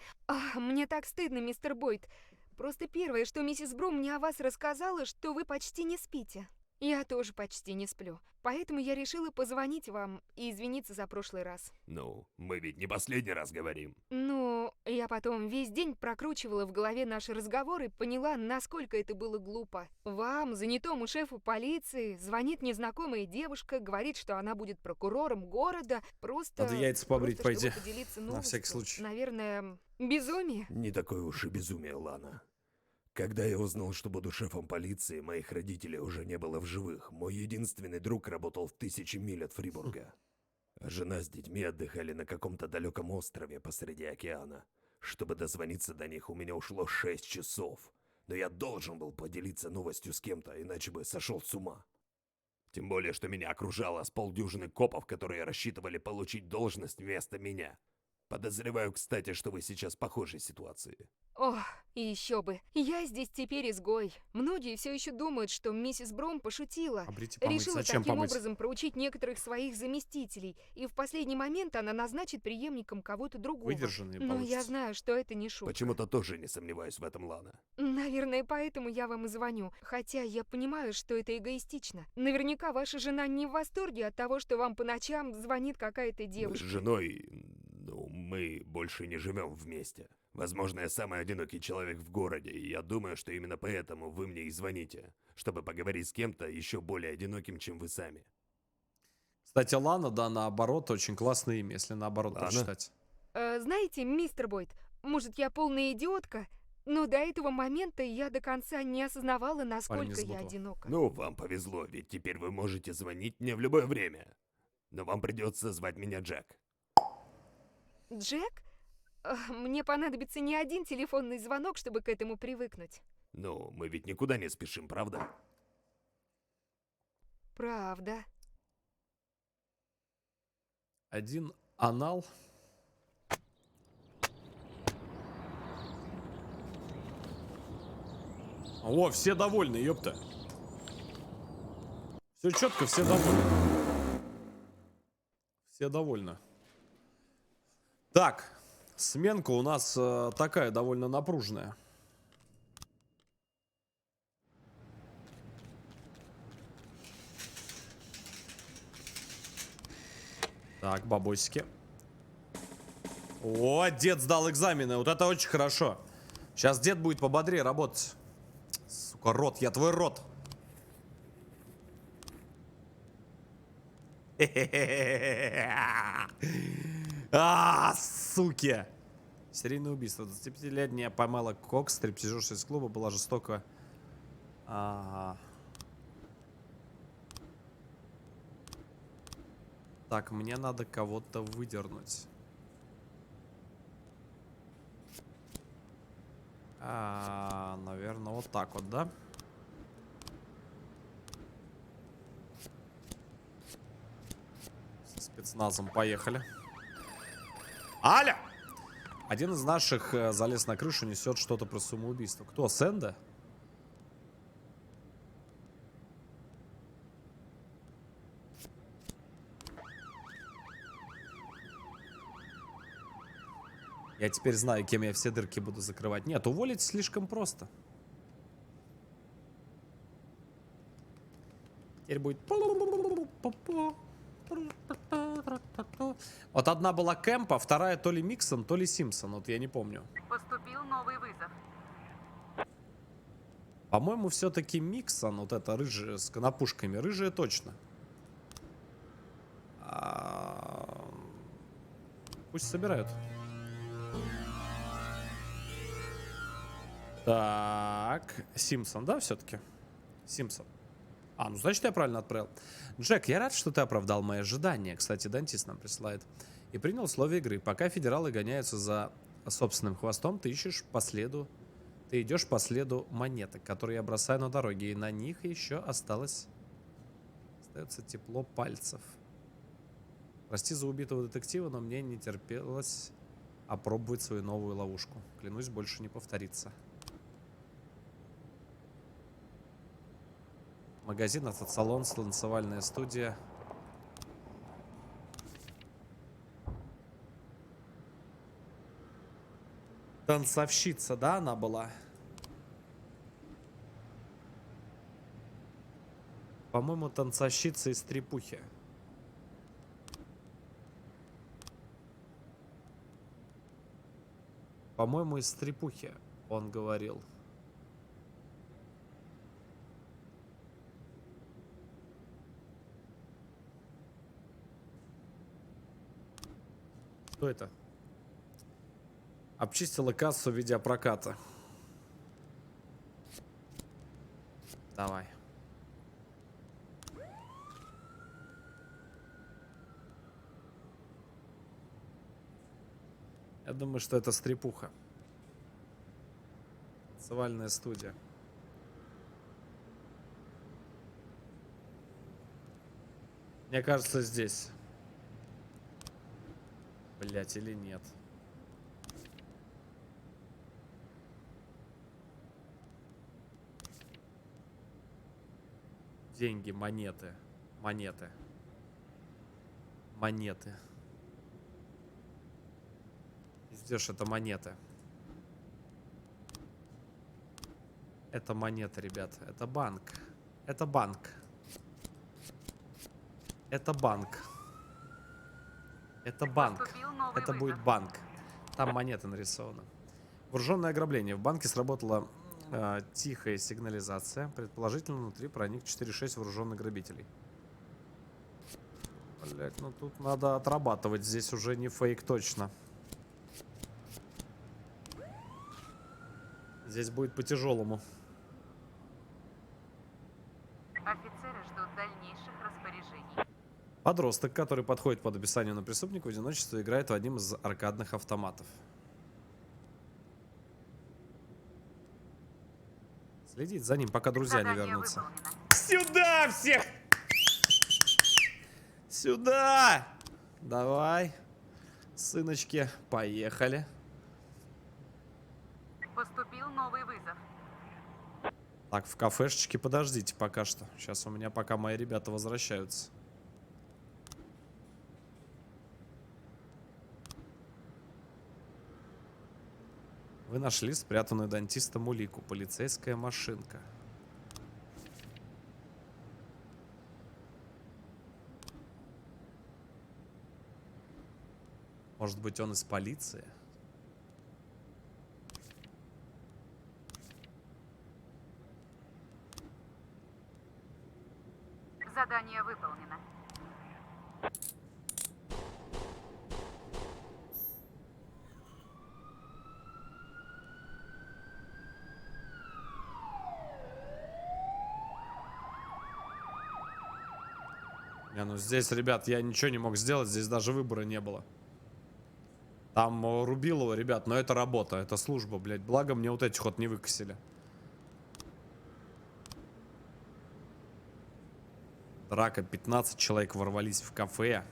Speaker 6: Мне так стыдно, мистер Бойд. Просто первое, что миссис Брум мне о вас рассказала, что вы почти не спите. Я тоже почти не сплю. Поэтому я решила позвонить вам и извиниться за прошлый раз.
Speaker 4: Ну, мы ведь не последний раз говорим.
Speaker 6: Ну, я потом весь день прокручивала в голове наши разговоры и поняла, насколько это было глупо. Вам, занятому шефу полиции, звонит незнакомая девушка, говорит, что она будет прокурором города. Просто...
Speaker 1: Надо яйца побрить,
Speaker 6: просто, чтобы
Speaker 1: пойди.
Speaker 6: поделиться
Speaker 1: На
Speaker 6: новостью.
Speaker 1: всякий случай.
Speaker 6: Наверное, безумие.
Speaker 4: Не такое уж и безумие, Лана. Когда я узнал, что буду шефом полиции, моих родителей уже не было в живых. Мой единственный друг работал в 1000 миль от Фрибурга. А жена с детьми отдыхали на каком-то далеком острове посреди океана. Чтобы дозвониться до них, у меня ушло 6 часов. Но я должен был поделиться новостью с кем-то, иначе бы сошел с ума. Тем более, что меня окружало с полдюжины копов, которые рассчитывали получить должность вместо меня. Подозреваю, кстати, что вы сейчас в похожей ситуации.
Speaker 6: Ох, и еще бы. Я здесь теперь изгой. Многие все еще думают, что миссис Бром пошутила.
Speaker 1: Побрить и помыть.
Speaker 6: Решила
Speaker 1: Зачем
Speaker 6: таким
Speaker 1: помыть?
Speaker 6: образом проучить некоторых своих заместителей. И в последний момент она назначит преемником кого-то другого.
Speaker 1: Выдержанные
Speaker 6: Но я
Speaker 1: получится.
Speaker 6: знаю, что это не шутка.
Speaker 4: Почему-то тоже не сомневаюсь в этом, Лана.
Speaker 6: Наверное, поэтому я вам и звоню. Хотя я понимаю, что это эгоистично. Наверняка ваша жена не в восторге от того, что вам по ночам звонит какая-то
Speaker 4: Мы с
Speaker 6: девушка.
Speaker 4: женой, мы больше не живем вместе. Возможно, я самый одинокий человек в городе, и я думаю, что именно поэтому вы мне и звоните, чтобы поговорить с кем-то еще более одиноким, чем вы сами.
Speaker 1: Кстати, Лана, да, наоборот, очень классное имя, если наоборот
Speaker 4: Лана?
Speaker 1: прочитать.
Speaker 6: Знаете, мистер Бойд, может, я полная идиотка, но до этого момента я до конца не осознавала, насколько
Speaker 1: из
Speaker 6: я
Speaker 1: Бутова.
Speaker 6: одинока.
Speaker 4: Ну, вам повезло, ведь теперь вы можете звонить мне в любое время. Но вам придется звать меня Джек.
Speaker 6: Джек? Мне понадобится не один телефонный звонок, чтобы к этому привыкнуть.
Speaker 4: Ну, мы ведь никуда не спешим, правда?
Speaker 6: Правда.
Speaker 1: Один анал. О, все довольны, ёпта. Все четко, все довольны. Все довольны. Так, сменка у нас такая довольно напруженная. Так, бабосики. О, дед сдал экзамены. Вот это очень хорошо. Сейчас дед будет пободрее работать. Сука, рот, я твой рот. А, суки. Серийное убийство. 25-летняя Памела Кокс, стриптизерша из клуба, была жестоко... Ага. Так, мне надо кого-то выдернуть. Наверное, вот так вот, да? Со спецназом поехали. Аля! Один из наших залез на крышу, несет что-то про самоубийство. Кто? Сэнда? Я теперь знаю, кем я все дырки буду закрывать. Нет, уволить слишком просто. Теперь будет... Вот одна была Кэмп, а вторая то ли Миксон, то ли Симпсон. Вот я не помню.
Speaker 2: Поступил новый вызов.
Speaker 1: По-моему, все-таки Миксон, вот эта рыжая с конопушками. Рыжая точно. Пусть собирают. Так, Симпсон, да, все-таки? Симпсон. Ну значит, я правильно отправил. Джек, я рад, что ты оправдал мои ожидания. Кстати, Дантист нам присылает. И принял условия игры. Пока федералы гоняются за собственным хвостом, ты идешь по следу монеток, которые я бросаю на дороге. И на них еще остается тепло пальцев. Прости за убитого детектива, но мне не терпелось опробовать свою новую ловушку. Клянусь, больше не повторится. Магазин, автосалон, танцевальная студия. Танцовщица, да, она была? По-моему, танцовщица из Трепухи. По-моему, из Трепухи он говорил. Что это? Обчистила кассу видеопроката. Давай. Я думаю, что это стрепуха. Танцевальная студия. Мне кажется, здесь. Блять, или нет? Деньги, монеты. Монеты. Монеты. Пиздешь, это монеты. Это монеты, ребят. Это банк. Это банк. Это банк. Это банк.
Speaker 2: Поступил новый
Speaker 1: Это будет
Speaker 2: вызов.
Speaker 1: банк. Там монеты нарисованы. Вооруженное ограбление. В банке сработала тихая сигнализация. Предположительно, внутри проник 4-6 вооруженных грабителей. Блять, ну тут надо отрабатывать. Здесь уже не фейк точно. Здесь будет по-тяжелому.
Speaker 2: Офицеры ждут дальнейших распоряжений.
Speaker 1: Подросток, который подходит под описание на преступника в одиночестве, играет в одним из аркадных автоматов. Следит за ним, пока друзья не
Speaker 2: Задание
Speaker 1: вернутся.
Speaker 2: выполнено.
Speaker 1: Сюда всех! Сюда! Давай, сыночки, поехали.
Speaker 2: Поступил новый вызов.
Speaker 1: Так, в кафешечке подождите пока что. Сейчас у меня пока мои ребята возвращаются. Вы нашли спрятанную дантистом улику. Полицейская машинка. Может быть, он из полиции?
Speaker 2: Задание выполнено.
Speaker 1: Не, ну здесь, ребят, я ничего не мог сделать. Здесь даже выбора не было. Там Рубилова, ребят, но это работа, это служба, блядь. Благо мне вот этих вот не выкосили. Драка, 15 человек ворвались в кафе.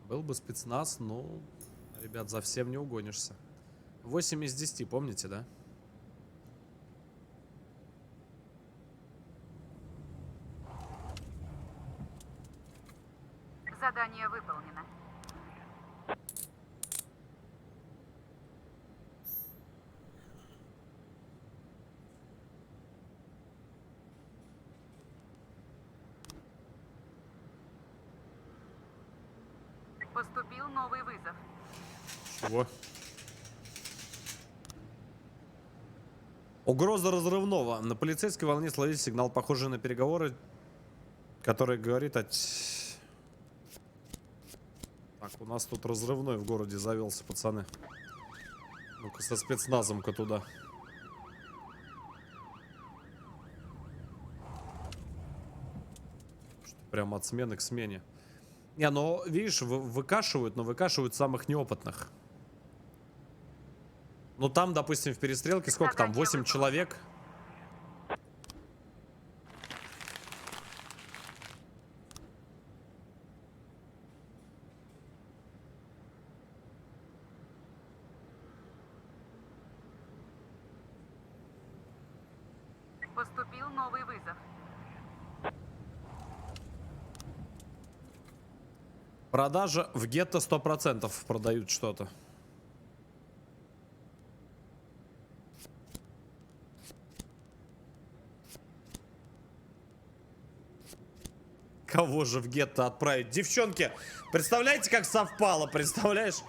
Speaker 1: Был бы спецназ, но, ребят, за всем не угонишься. 8 из 10, помните, да?
Speaker 2: Задание выполнено. Поступил новый вызов.
Speaker 1: Чего? Угроза разрывного. На полицейской волне словить сигнал, похожий на переговоры, который говорит о... Так, у нас тут разрывной в городе завелся, пацаны. Ну-ка, со спецназом-ка туда. Что, прям от смены к смене. Не, ну, видишь, выкашивают, но выкашивают самых неопытных. Ну, там, допустим, в перестрелке сколько там? 8 человек?
Speaker 2: Поступил новый вызов.
Speaker 1: Продажа в гетто 100% продают что-то. Кого же в гетто отправить? Девчонки, представляете, как совпало? Представляешь?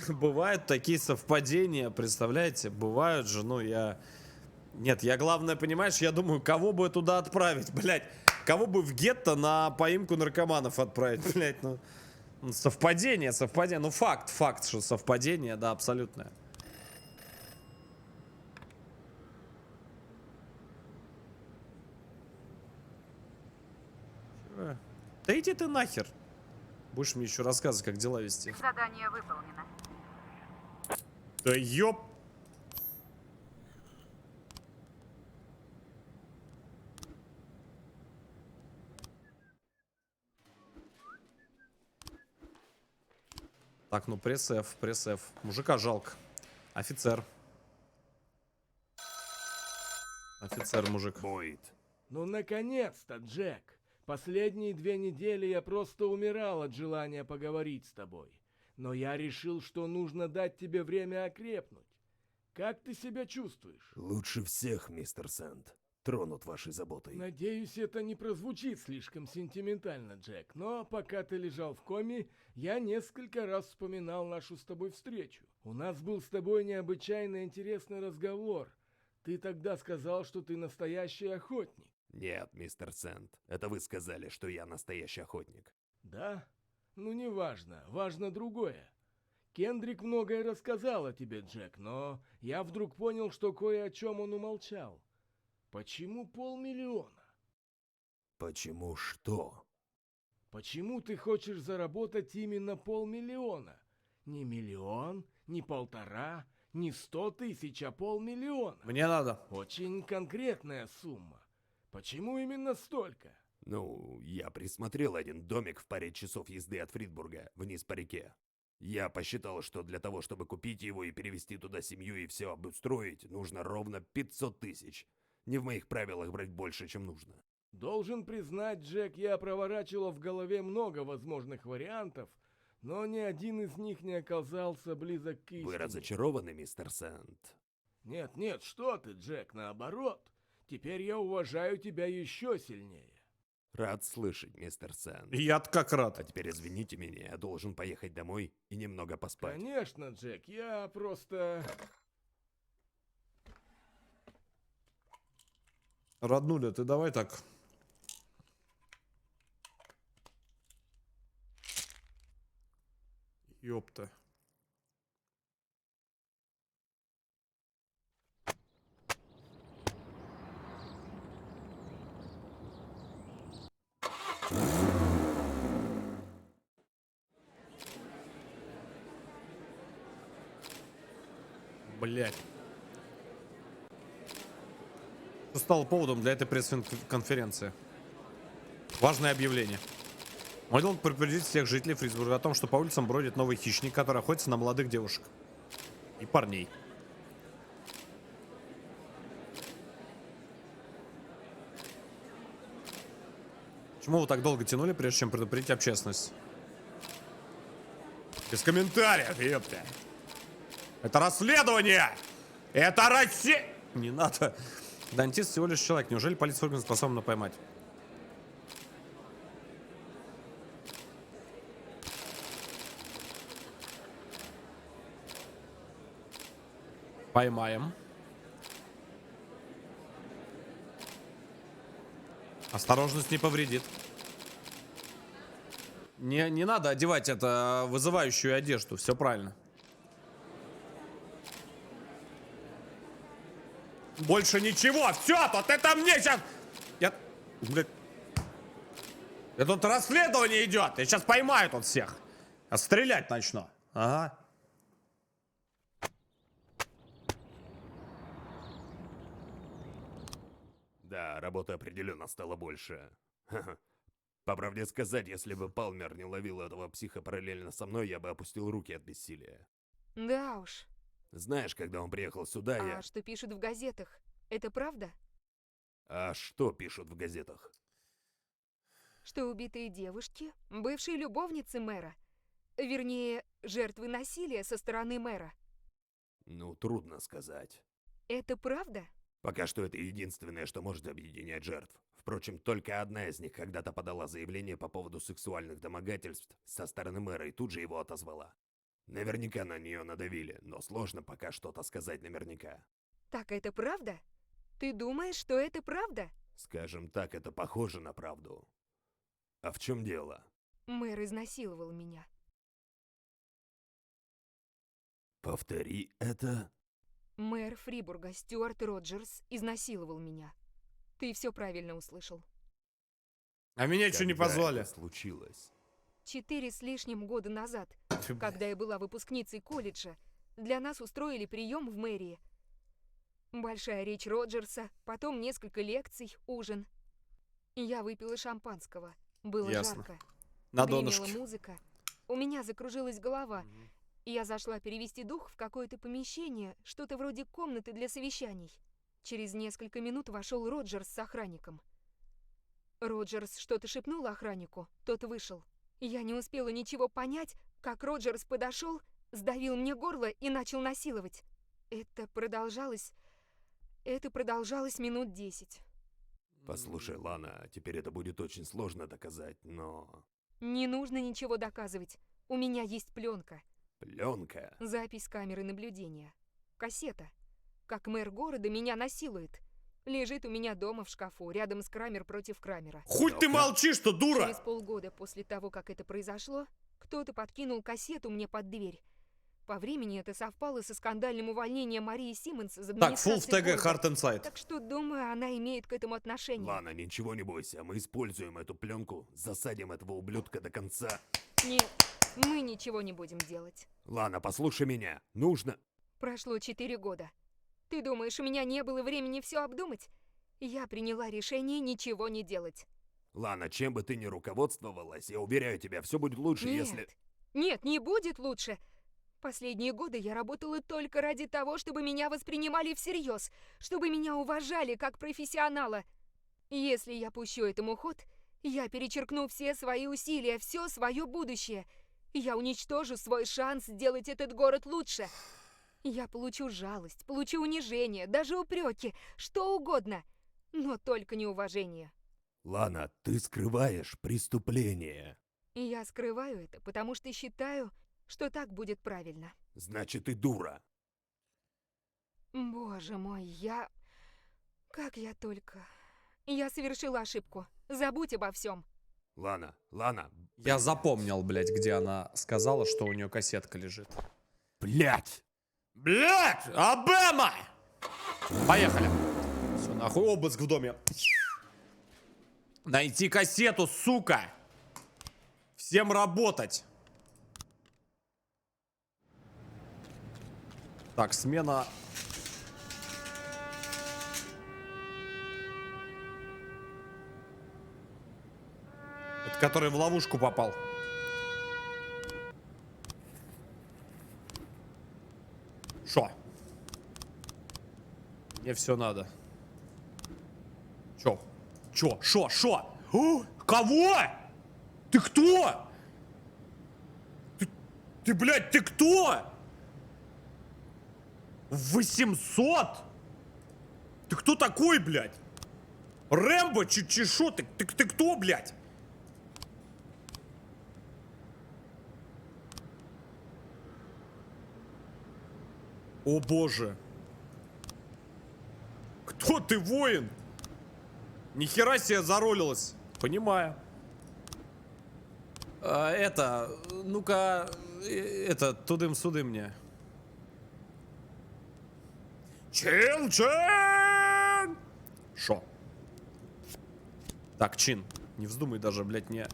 Speaker 1: Бывают такие совпадения, представляете? Бывают же, ну я... Нет, я главное, понимаешь, я думаю, кого бы туда отправить, блядь? Кого бы в гетто на поимку наркоманов отправить, блядь? Ну, совпадение, совпадение. Ну, факт, что совпадение, да, абсолютное. Да иди ты нахер. Будешь мне еще рассказывать, как дела вести.
Speaker 2: Задание выполнено.
Speaker 1: Да ёп. Так, ну пресс-F, пресс-F. Мужика жалко. Офицер. Офицер, мужик.
Speaker 4: Бойд.
Speaker 7: Ну, наконец-то, Джек! Последние 2 недели я просто умирал от желания поговорить с тобой. Но я решил, что нужно дать тебе время окрепнуть. Как ты себя чувствуешь?
Speaker 4: Лучше всех, мистер Сэнд. Тронут вашей заботой.
Speaker 7: Надеюсь, это не прозвучит слишком сентиментально, Джек, но пока ты лежал в коме, я несколько раз вспоминал нашу с тобой встречу. У нас был с тобой необычайно интересный разговор. Ты тогда сказал, что ты настоящий охотник.
Speaker 4: Нет, мистер Сэнд. Это вы сказали, что я настоящий охотник.
Speaker 7: Да? Ну, не важно. Важно другое. Кендрик многое рассказал о тебе, Джек, но я вдруг понял, что кое о чем он умолчал. Почему 500 000?
Speaker 4: Почему что?
Speaker 7: Почему ты хочешь заработать именно 500 000? Не 1 миллион, не 1,5, не 100 000, а 500 000.
Speaker 1: Мне надо.
Speaker 7: Очень конкретная сумма. Почему именно столько?
Speaker 4: Ну, я присмотрел один домик в паре часов езды от Фридбурга, вниз по реке. Я посчитал, что для того, чтобы купить его и перевести туда семью и все обустроить, нужно ровно 500 000. Не в моих правилах брать больше, чем нужно.
Speaker 7: Должен признать, Джек, я проворачивал в голове много возможных вариантов, но ни один из них не оказался близок к истине.
Speaker 4: Вы разочарованы, мистер Сэнд?
Speaker 7: Нет, нет, что ты, Джек, наоборот. Теперь я уважаю тебя еще сильнее.
Speaker 4: Рад слышать, мистер Сэнд.
Speaker 1: Я-то как
Speaker 4: А
Speaker 1: рад.
Speaker 4: теперь извините меня, я должен поехать домой и немного поспать.
Speaker 7: Конечно, Джек, я просто...
Speaker 1: Роднуля, ты давай так. Ёпта. Блять. Что стало поводом для этой пресс-конференции? Важное объявление. Мой долг предупредить всех жителей Фридбурга о том, что по улицам бродит новый хищник, который охотится на молодых девушек. И парней. Почему вы так долго тянули, прежде чем предупредить общественность? Без комментариев, ёпта. Это расследование! Это Россия! Не надо. Дантист всего лишь человек. Неужели полиция Фурган способна поймать? Поймаем. Осторожность не повредит. Не надо одевать это вызывающую одежду. Все правильно. Больше ничего. Все, вот это мне сейчас... Блядь. Это тут расследование идет. Я сейчас поймаю тут всех. А стрелять начну. Ага.
Speaker 4: Да, работы определенно стало больше. Ха-ха. По правде сказать, если бы Палмер не ловил этого психа параллельно со мной, я бы опустил руки от бессилия.
Speaker 6: Да уж.
Speaker 4: Знаешь, когда он приехал сюда,
Speaker 6: А
Speaker 4: я...
Speaker 6: что пишут в газетах? Это правда?
Speaker 4: А что пишут в газетах?
Speaker 6: Что убитые девушки — бывшие любовницы мэра. Вернее, жертвы насилия со стороны мэра.
Speaker 4: Ну, трудно сказать.
Speaker 6: Это правда?
Speaker 4: Пока что это единственное, что может объединять жертв. Впрочем, только одна из них когда-то подала заявление по поводу сексуальных домогательств со стороны мэра и тут же его отозвала. Наверняка на нее надавили, но сложно пока что-то сказать наверняка.
Speaker 6: Так это правда? Ты думаешь, что это правда?
Speaker 4: Скажем так, это похоже на правду. А в чем дело?
Speaker 6: Мэр изнасиловал меня.
Speaker 4: Повтори это.
Speaker 6: Мэр Фрибурга Стюарт Роджерс изнасиловал меня. Ты все правильно услышал.
Speaker 1: А меня еще не
Speaker 4: Когда
Speaker 1: позвали.
Speaker 4: это случилось?
Speaker 6: 4 с лишним года назад, когда я была выпускницей колледжа, для нас устроили прием в мэрии. Большая речь Роджерса, потом несколько лекций, ужин. Я выпила шампанского. Было
Speaker 1: Ясно.
Speaker 6: жарко.
Speaker 1: На
Speaker 6: Гремела
Speaker 1: донышке.
Speaker 6: музыка. У меня закружилась голова. И я зашла перевести дух в какое-то помещение, что-то вроде комнаты для совещаний. Через несколько минут вошел Роджерс с охранником. Роджерс что-то шепнул охраннику, тот вышел. Я не успела ничего понять, как Роджерс подошел, сдавил мне горло и начал насиловать. Это продолжалось минут 10.
Speaker 4: Послушай, Лана, теперь это будет очень сложно доказать, но...
Speaker 6: Не нужно ничего доказывать. У меня есть пленка.
Speaker 4: Пленка.
Speaker 6: Запись камеры наблюдения. Кассета. Как мэр города меня насилует. Лежит у меня дома в шкафу, рядом с Крамер против Крамера.
Speaker 1: Хуй ты молчишь-то, дура!
Speaker 6: Через полгода после того, как это произошло, кто-то подкинул кассету мне под дверь. По времени это совпало со скандальным увольнением Марии Симмонс из
Speaker 1: Так, full в
Speaker 6: администрации
Speaker 1: ТГ,
Speaker 6: города.
Speaker 1: Hard Inside.
Speaker 6: Так что, думаю, она имеет к этому отношение.
Speaker 4: Лана, ничего не бойся, мы используем эту пленку, засадим этого ублюдка до конца.
Speaker 6: Нет, мы ничего не будем делать.
Speaker 4: Лана, послушай меня, нужно...
Speaker 6: Прошло 4 года. Ты думаешь, у меня не было времени все обдумать? Я приняла решение ничего не делать.
Speaker 4: Лана, чем бы ты ни руководствовалась, я уверяю тебя, все будет лучше,
Speaker 6: Нет,
Speaker 4: если...
Speaker 6: нет, не будет лучше. Последние годы я работала только ради того, чтобы меня воспринимали всерьез, чтобы меня уважали как профессионала. Если я пущу этому ход, я перечеркну все свои усилия, все свое будущее. Я уничтожу свой шанс сделать этот город лучше. Я получу жалость, получу унижение, даже упреки, что угодно, но только не уважение.
Speaker 4: Лана, ты скрываешь преступление.
Speaker 6: И я скрываю это, потому что считаю, что так будет правильно.
Speaker 4: Значит, ты дура.
Speaker 6: Боже мой, Как я только... Я совершила ошибку. Забудь обо всем.
Speaker 4: Лана, Лана,
Speaker 1: Я запомнил, блядь, где она сказала, что у нее кассетка лежит.
Speaker 4: блядь!
Speaker 1: Блядь! Обема! Поехали. Все, нахуй, обыск в доме. Найти кассету, сука! Всем работать! Так, смена... Это который в ловушку попал. Шо? Мне все надо. Чё? Чё? Шо? Шо? О, кого? Ты кто? Ты, блядь, ты кто? 800? Ты кто такой, блядь? Рэмбо, шо? Ты кто, блядь? О боже. Кто ты, воин? Нихера себе заролилась. Понимаю. Ну-ка, тудым-судым мне. Чин-чин! Шо? Так, Чин, не вздумай даже, блядь, не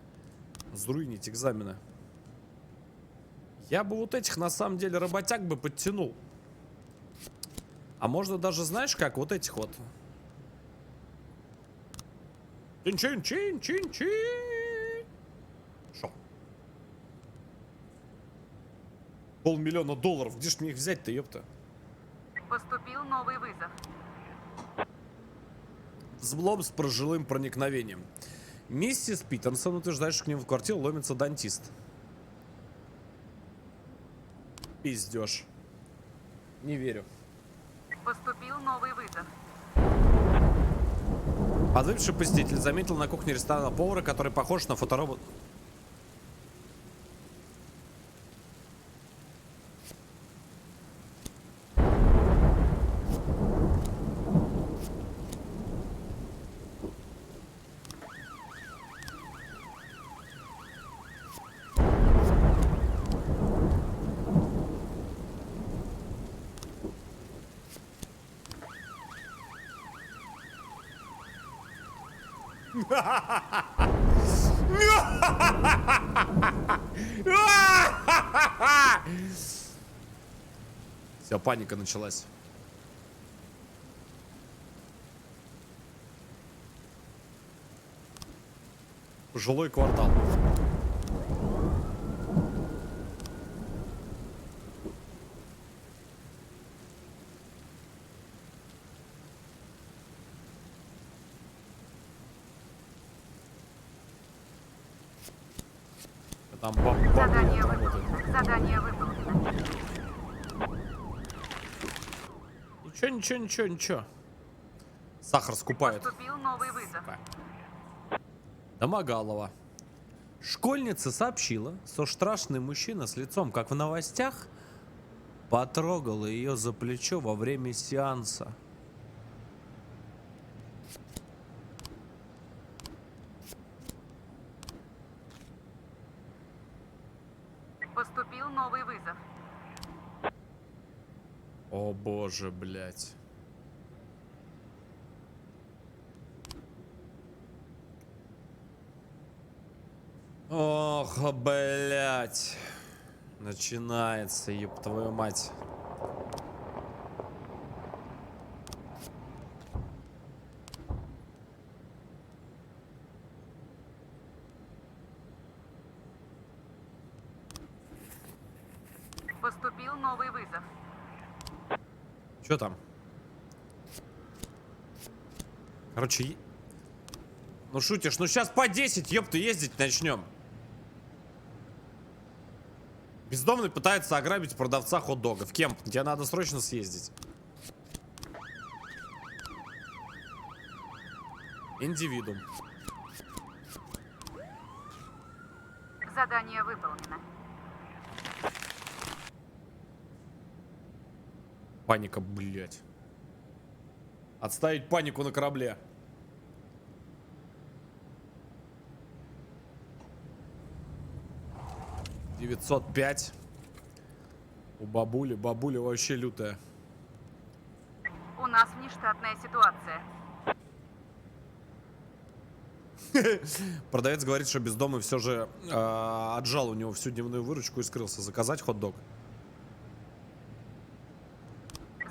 Speaker 1: сдруинить экзамены. Я бы вот этих, на самом деле, работяг бы подтянул. А можно даже, знаешь как, вот этих вот. Чин-чин-чин-чин-чин. Шо? $500 000. Где ж мне их взять-то, ёпта?
Speaker 2: Поступил новый вызов.
Speaker 1: Взлом с прожилым проникновением. Миссис Питерсон утверждает, что к ним в квартиру ломится дантист. Пиздёж. Не верю.
Speaker 2: Поступил новый вызов.
Speaker 1: Подвыпивший посетитель заметил на кухне ресторана повара, который похож на фоторобот. Вся паника началась. Жилой квартал. Там
Speaker 2: Задание
Speaker 1: работает.
Speaker 2: выполнено. Задание выполнено.
Speaker 1: Ничего. Сахар скупает.
Speaker 2: Поступил новый вызов.
Speaker 1: Домогалова. Школьница сообщила, что страшный мужчина с лицом, как в новостях, потрогал ее за плечо во время сеанса.
Speaker 2: Поступил новый вызов.
Speaker 1: О боже, блядь. Ох, блядь. Начинается, ёб твою мать.
Speaker 2: Поступил новый вызов.
Speaker 1: Чё там? Короче, ну шутишь, ну сейчас по 10, ёпта, ездить начнем. Бездомный пытается ограбить продавца хот-догов. Кемп, тебе надо срочно съездить. Индивидуум.
Speaker 2: Задание выполнено.
Speaker 1: Паника, блядь. Отставить панику на корабле. $905. У бабули вообще лютая.
Speaker 2: У нас внештатная ситуация.
Speaker 1: Продавец говорит, что бездомный все же отжал у него всю дневную выручку и скрылся. Заказать хот-дог.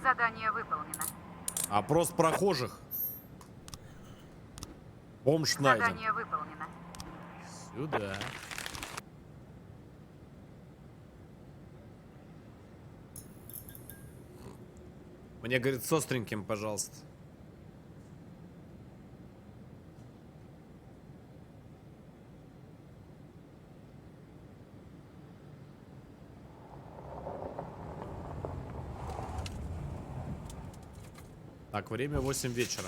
Speaker 2: Задание выполнено.
Speaker 1: Опрос прохожих. Бомж найден.
Speaker 2: Задание выполнено.
Speaker 1: Сюда. Мне, говорит, с остреньким, пожалуйста. Так, время 8 вечера.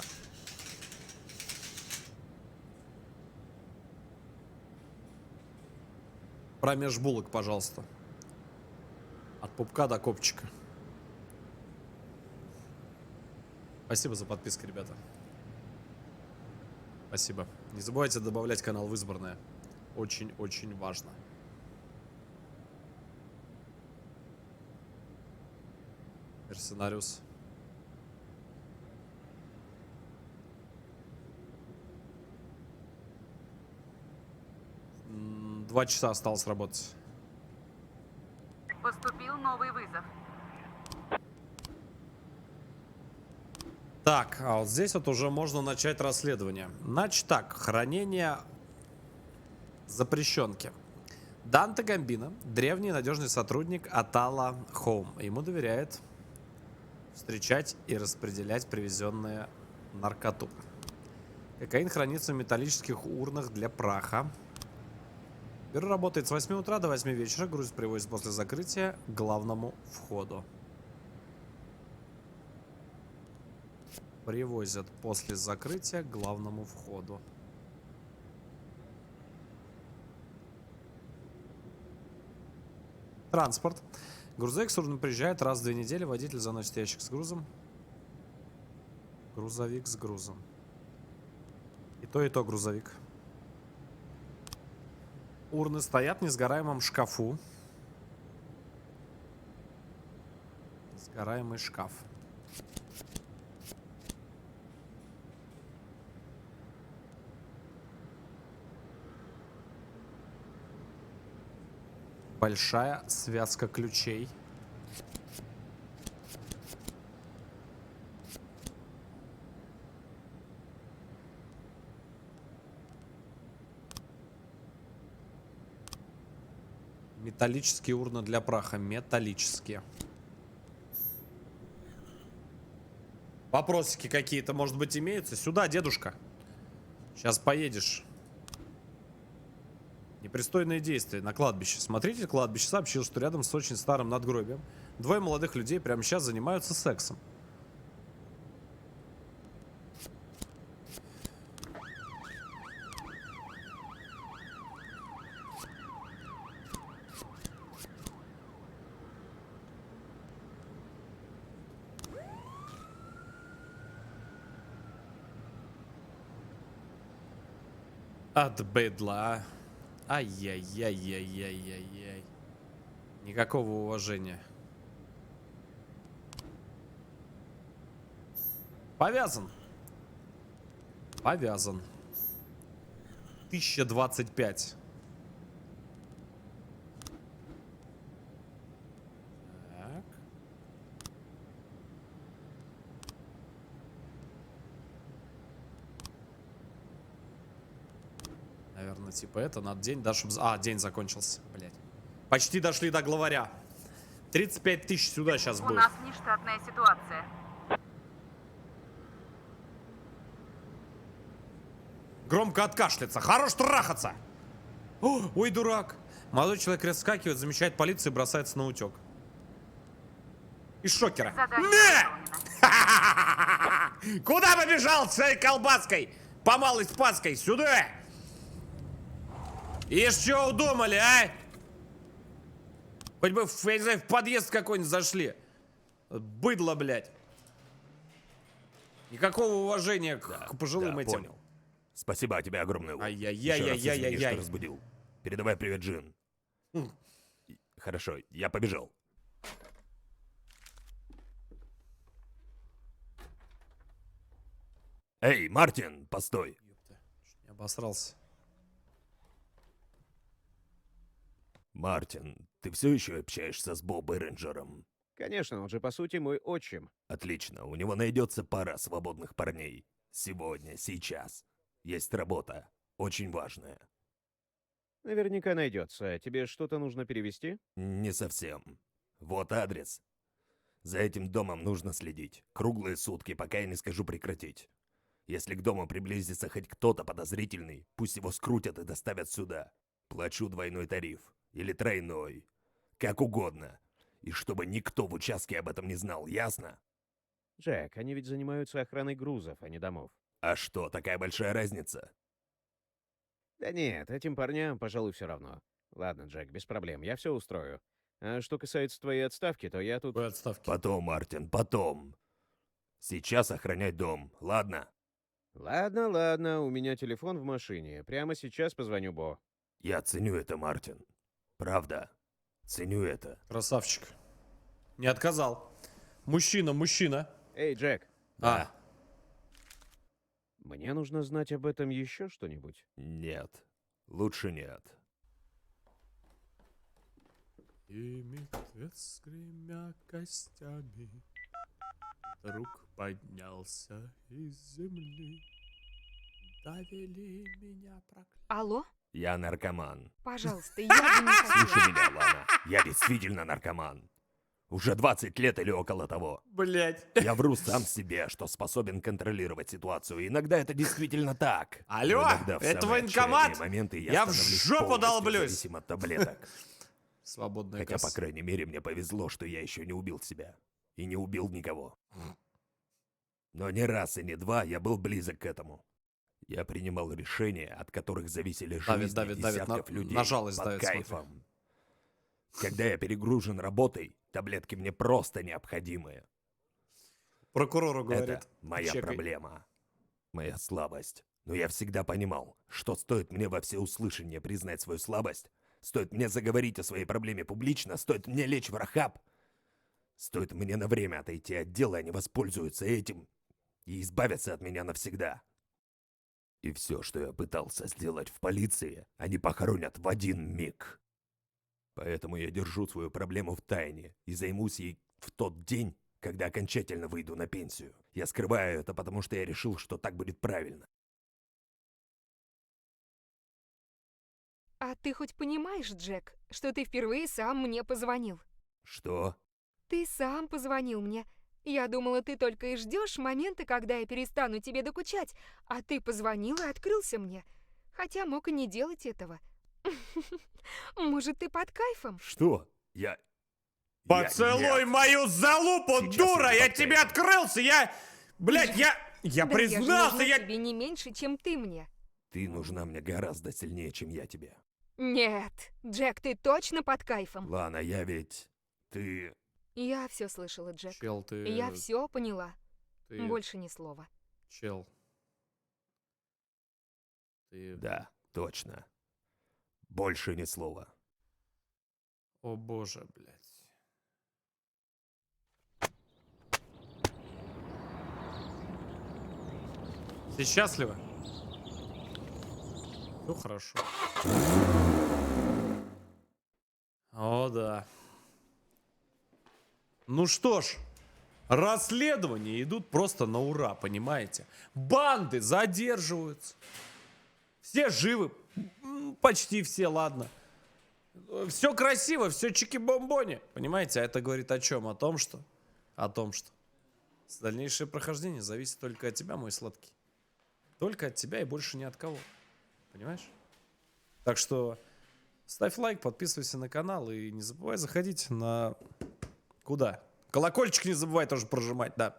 Speaker 1: Промеж булок, пожалуйста. От пупка до копчика. Спасибо за подписку, ребята. Спасибо. Не забывайте добавлять канал в избранное. Очень-очень важно. Мерсенариус. 2 часа осталось работать.
Speaker 2: Поступил новый вызов.
Speaker 1: Так, а вот здесь вот уже можно начать расследование. Значит так, хранение запрещенки. Данте Гамбино, древний надежный сотрудник Атала Хоум. Ему доверяет встречать и распределять привезенные наркоту. Кокаин хранится в металлических урнах для праха. Бюро работает с 8 утра до 8 вечера. Груз привозят после закрытия к главному входу. Привозят после закрытия к главному входу. Транспорт. Грузовик с урной приезжает раз в 2 недели. Водитель заносит ящик с грузом. Грузовик с грузом. И то грузовик. Урны стоят в несгораемом шкафу. Сгораемый шкаф. Большая связка ключей. Металлические урны для праха. Металлические. Вопросики какие-то, может быть, имеются? Сюда, дедушка. Сейчас поедешь. Непристойные действия на кладбище. Смотритель кладбища сообщил, что рядом с очень старым надгробием двое молодых людей прямо сейчас занимаются сексом. От быдла. Ай-яй-яй-яй-яй-яй-яй. Никакого уважения. Повязан. Повязан. 1025. Так. Наверное, типа это надо день, да, чтобы... А, день закончился, блядь. Почти дошли до главаря. 35 тысяч сюда сейчас
Speaker 2: У
Speaker 1: будет.
Speaker 2: нас внештатная ситуация.
Speaker 1: Громко откашляться. Хорош трахаться. О, ой, дурак. Молодой человек раскакивает, замечает полицию и бросается на утек. Из шокера.
Speaker 2: Задание
Speaker 1: Не!
Speaker 2: выполнено.
Speaker 1: Куда побежал с своей колбаской? По малой спаской. Сюда! И что удумали, а? Хоть бы, я не знаю, в подъезд какой-нибудь зашли. Быдло, блядь. Никакого уважения к пожилым
Speaker 4: Да,
Speaker 1: этим.
Speaker 4: понял. Спасибо тебе огромное. Еще раз извини,
Speaker 1: Ай-яй-яй-яй-яй-яй-яй.
Speaker 4: что разбудил. Передавай привет, Джин. Хорошо, я побежал. Эй, Мартин, постой.
Speaker 1: Не обосрался.
Speaker 4: Мартин, ты все еще общаешься с Бо Беренджером?
Speaker 8: Конечно, он же по сути мой отчим.
Speaker 4: Отлично, у него найдется пара свободных парней. Сегодня, сейчас. Есть работа. Очень важная.
Speaker 8: Наверняка найдется. Тебе что-то нужно перевести?
Speaker 4: Не совсем. Вот адрес. За этим домом нужно следить. Круглые сутки, пока я не скажу прекратить. Если к дому приблизится хоть кто-то подозрительный, пусть его скрутят и доставят сюда. Плачу двойной тариф. Или тройной. Как угодно. И чтобы никто в участке об этом не знал, ясно?
Speaker 8: Джек, они ведь занимаются охраной грузов, а не домов.
Speaker 4: А что, такая большая разница?
Speaker 8: Да нет, этим парням, пожалуй, все равно. Ладно, Джек, без проблем, я все устрою. А что касается твоей отставки, то я тут...
Speaker 1: Какой отставки?
Speaker 4: Потом, Мартин, потом. Сейчас охранять дом, ладно?
Speaker 8: Ладно, ладно, у меня телефон в машине. Прямо сейчас позвоню Бо.
Speaker 4: Я ценю это, Мартин. Правда. Ценю это.
Speaker 1: Красавчик. Не отказал. Мужчина, мужчина.
Speaker 8: Эй, Джек,
Speaker 1: А,
Speaker 8: мне нужно знать об этом еще что-нибудь.
Speaker 4: Нет. Лучше нет.
Speaker 1: И мертвец, гремя костями, вдруг поднялся из земли. Довели меня проклятие.
Speaker 6: Алло?
Speaker 4: Я наркоман.
Speaker 6: Пожалуйста, я бы не хотела.
Speaker 4: Слушай меня, Лана. Я действительно наркоман. Уже 20 лет или около того.
Speaker 1: Блять.
Speaker 4: Я вру сам себе, что способен контролировать ситуацию. Иногда это действительно так.
Speaker 1: Алло,
Speaker 4: Но иногда в
Speaker 1: это
Speaker 4: самые
Speaker 1: военкомат?
Speaker 4: отчаянные моменты
Speaker 1: Я в
Speaker 4: становлюсь
Speaker 1: жопу
Speaker 4: полностью
Speaker 1: долблюсь.
Speaker 4: зависим от таблеток.
Speaker 1: Свободная
Speaker 4: Хотя,
Speaker 1: касса.
Speaker 4: по крайней мере, мне повезло, что я еще не убил себя. И не убил никого. Но ни раз и не два я был близок к этому. Я принимал решения, от которых зависели жизни
Speaker 1: Давит,
Speaker 4: десятков
Speaker 1: на
Speaker 4: людей
Speaker 1: жалость
Speaker 4: под
Speaker 1: давит, смотри.
Speaker 4: кайфом. Когда я перегружен работой, таблетки мне просто необходимы.
Speaker 1: Прокурору говорит.
Speaker 4: Это моя
Speaker 1: чекай.
Speaker 4: проблема. Моя слабость. Но я всегда понимал, что стоит мне во всеуслышание признать свою слабость, стоит мне заговорить о своей проблеме публично, стоит мне лечь в рахаб, стоит мне на время отойти от дела, они воспользуются этим и избавятся от меня навсегда. И все, что я пытался сделать в полиции, они похоронят в один миг. Поэтому я держу свою проблему в тайне и займусь ей в тот день, когда окончательно выйду на пенсию. Я скрываю это, потому что я решил, что так будет правильно.
Speaker 6: А ты хоть понимаешь, Джек, что ты впервые сам мне позвонил?
Speaker 4: Что?
Speaker 6: Ты сам позвонил мне. Я думала, ты только и ждешь момента, когда я перестану тебе докучать, а ты позвонил и открылся мне. Хотя мог и не делать этого. Может, ты под кайфом?
Speaker 4: Что? Я
Speaker 1: Поцелуй
Speaker 4: нет.
Speaker 1: мою залупу,
Speaker 4: Сейчас
Speaker 1: дура!
Speaker 4: я
Speaker 1: Я тебе открылся! Блядь, я
Speaker 6: Да я же
Speaker 1: признался,
Speaker 6: нужна
Speaker 1: я...
Speaker 6: тебе не меньше, чем ты мне.
Speaker 4: Ты нужна мне гораздо сильнее, чем я тебе.
Speaker 6: Нет, Джек, ты точно под кайфом.
Speaker 4: Лана, я ведь... Ты...
Speaker 6: Я все слышала, Джек.
Speaker 1: Чел, ты...
Speaker 6: Я все поняла.
Speaker 1: ты-
Speaker 6: Больше ни слова.
Speaker 1: Чел. Ты...
Speaker 4: Да, точно. Больше ни слова.
Speaker 1: О боже, блядь. Ты счастлива? Ну хорошо. О, да. Ну что ж, расследования идут просто на ура, понимаете? Банды задерживаются. Все живы. Почти все, ладно. Все красиво, все чики-бомбони. Понимаете, а это говорит о чем? О том, что дальнейшее прохождение зависит только от тебя, мой сладкий. Только от тебя и больше ни от кого. Понимаешь? Так что ставь лайк, подписывайся на канал и не забывай заходить на... Куда? Колокольчик не забывай тоже прожимать, да.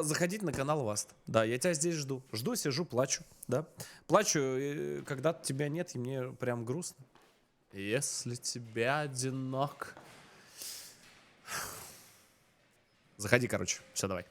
Speaker 1: Заходить на канал Васт. Да, я тебя здесь жду. Жду, сижу, плачу, да. Плачу, когда тебя нет, и мне прям грустно. Если тебя одинок... Заходи, короче. Все, давай.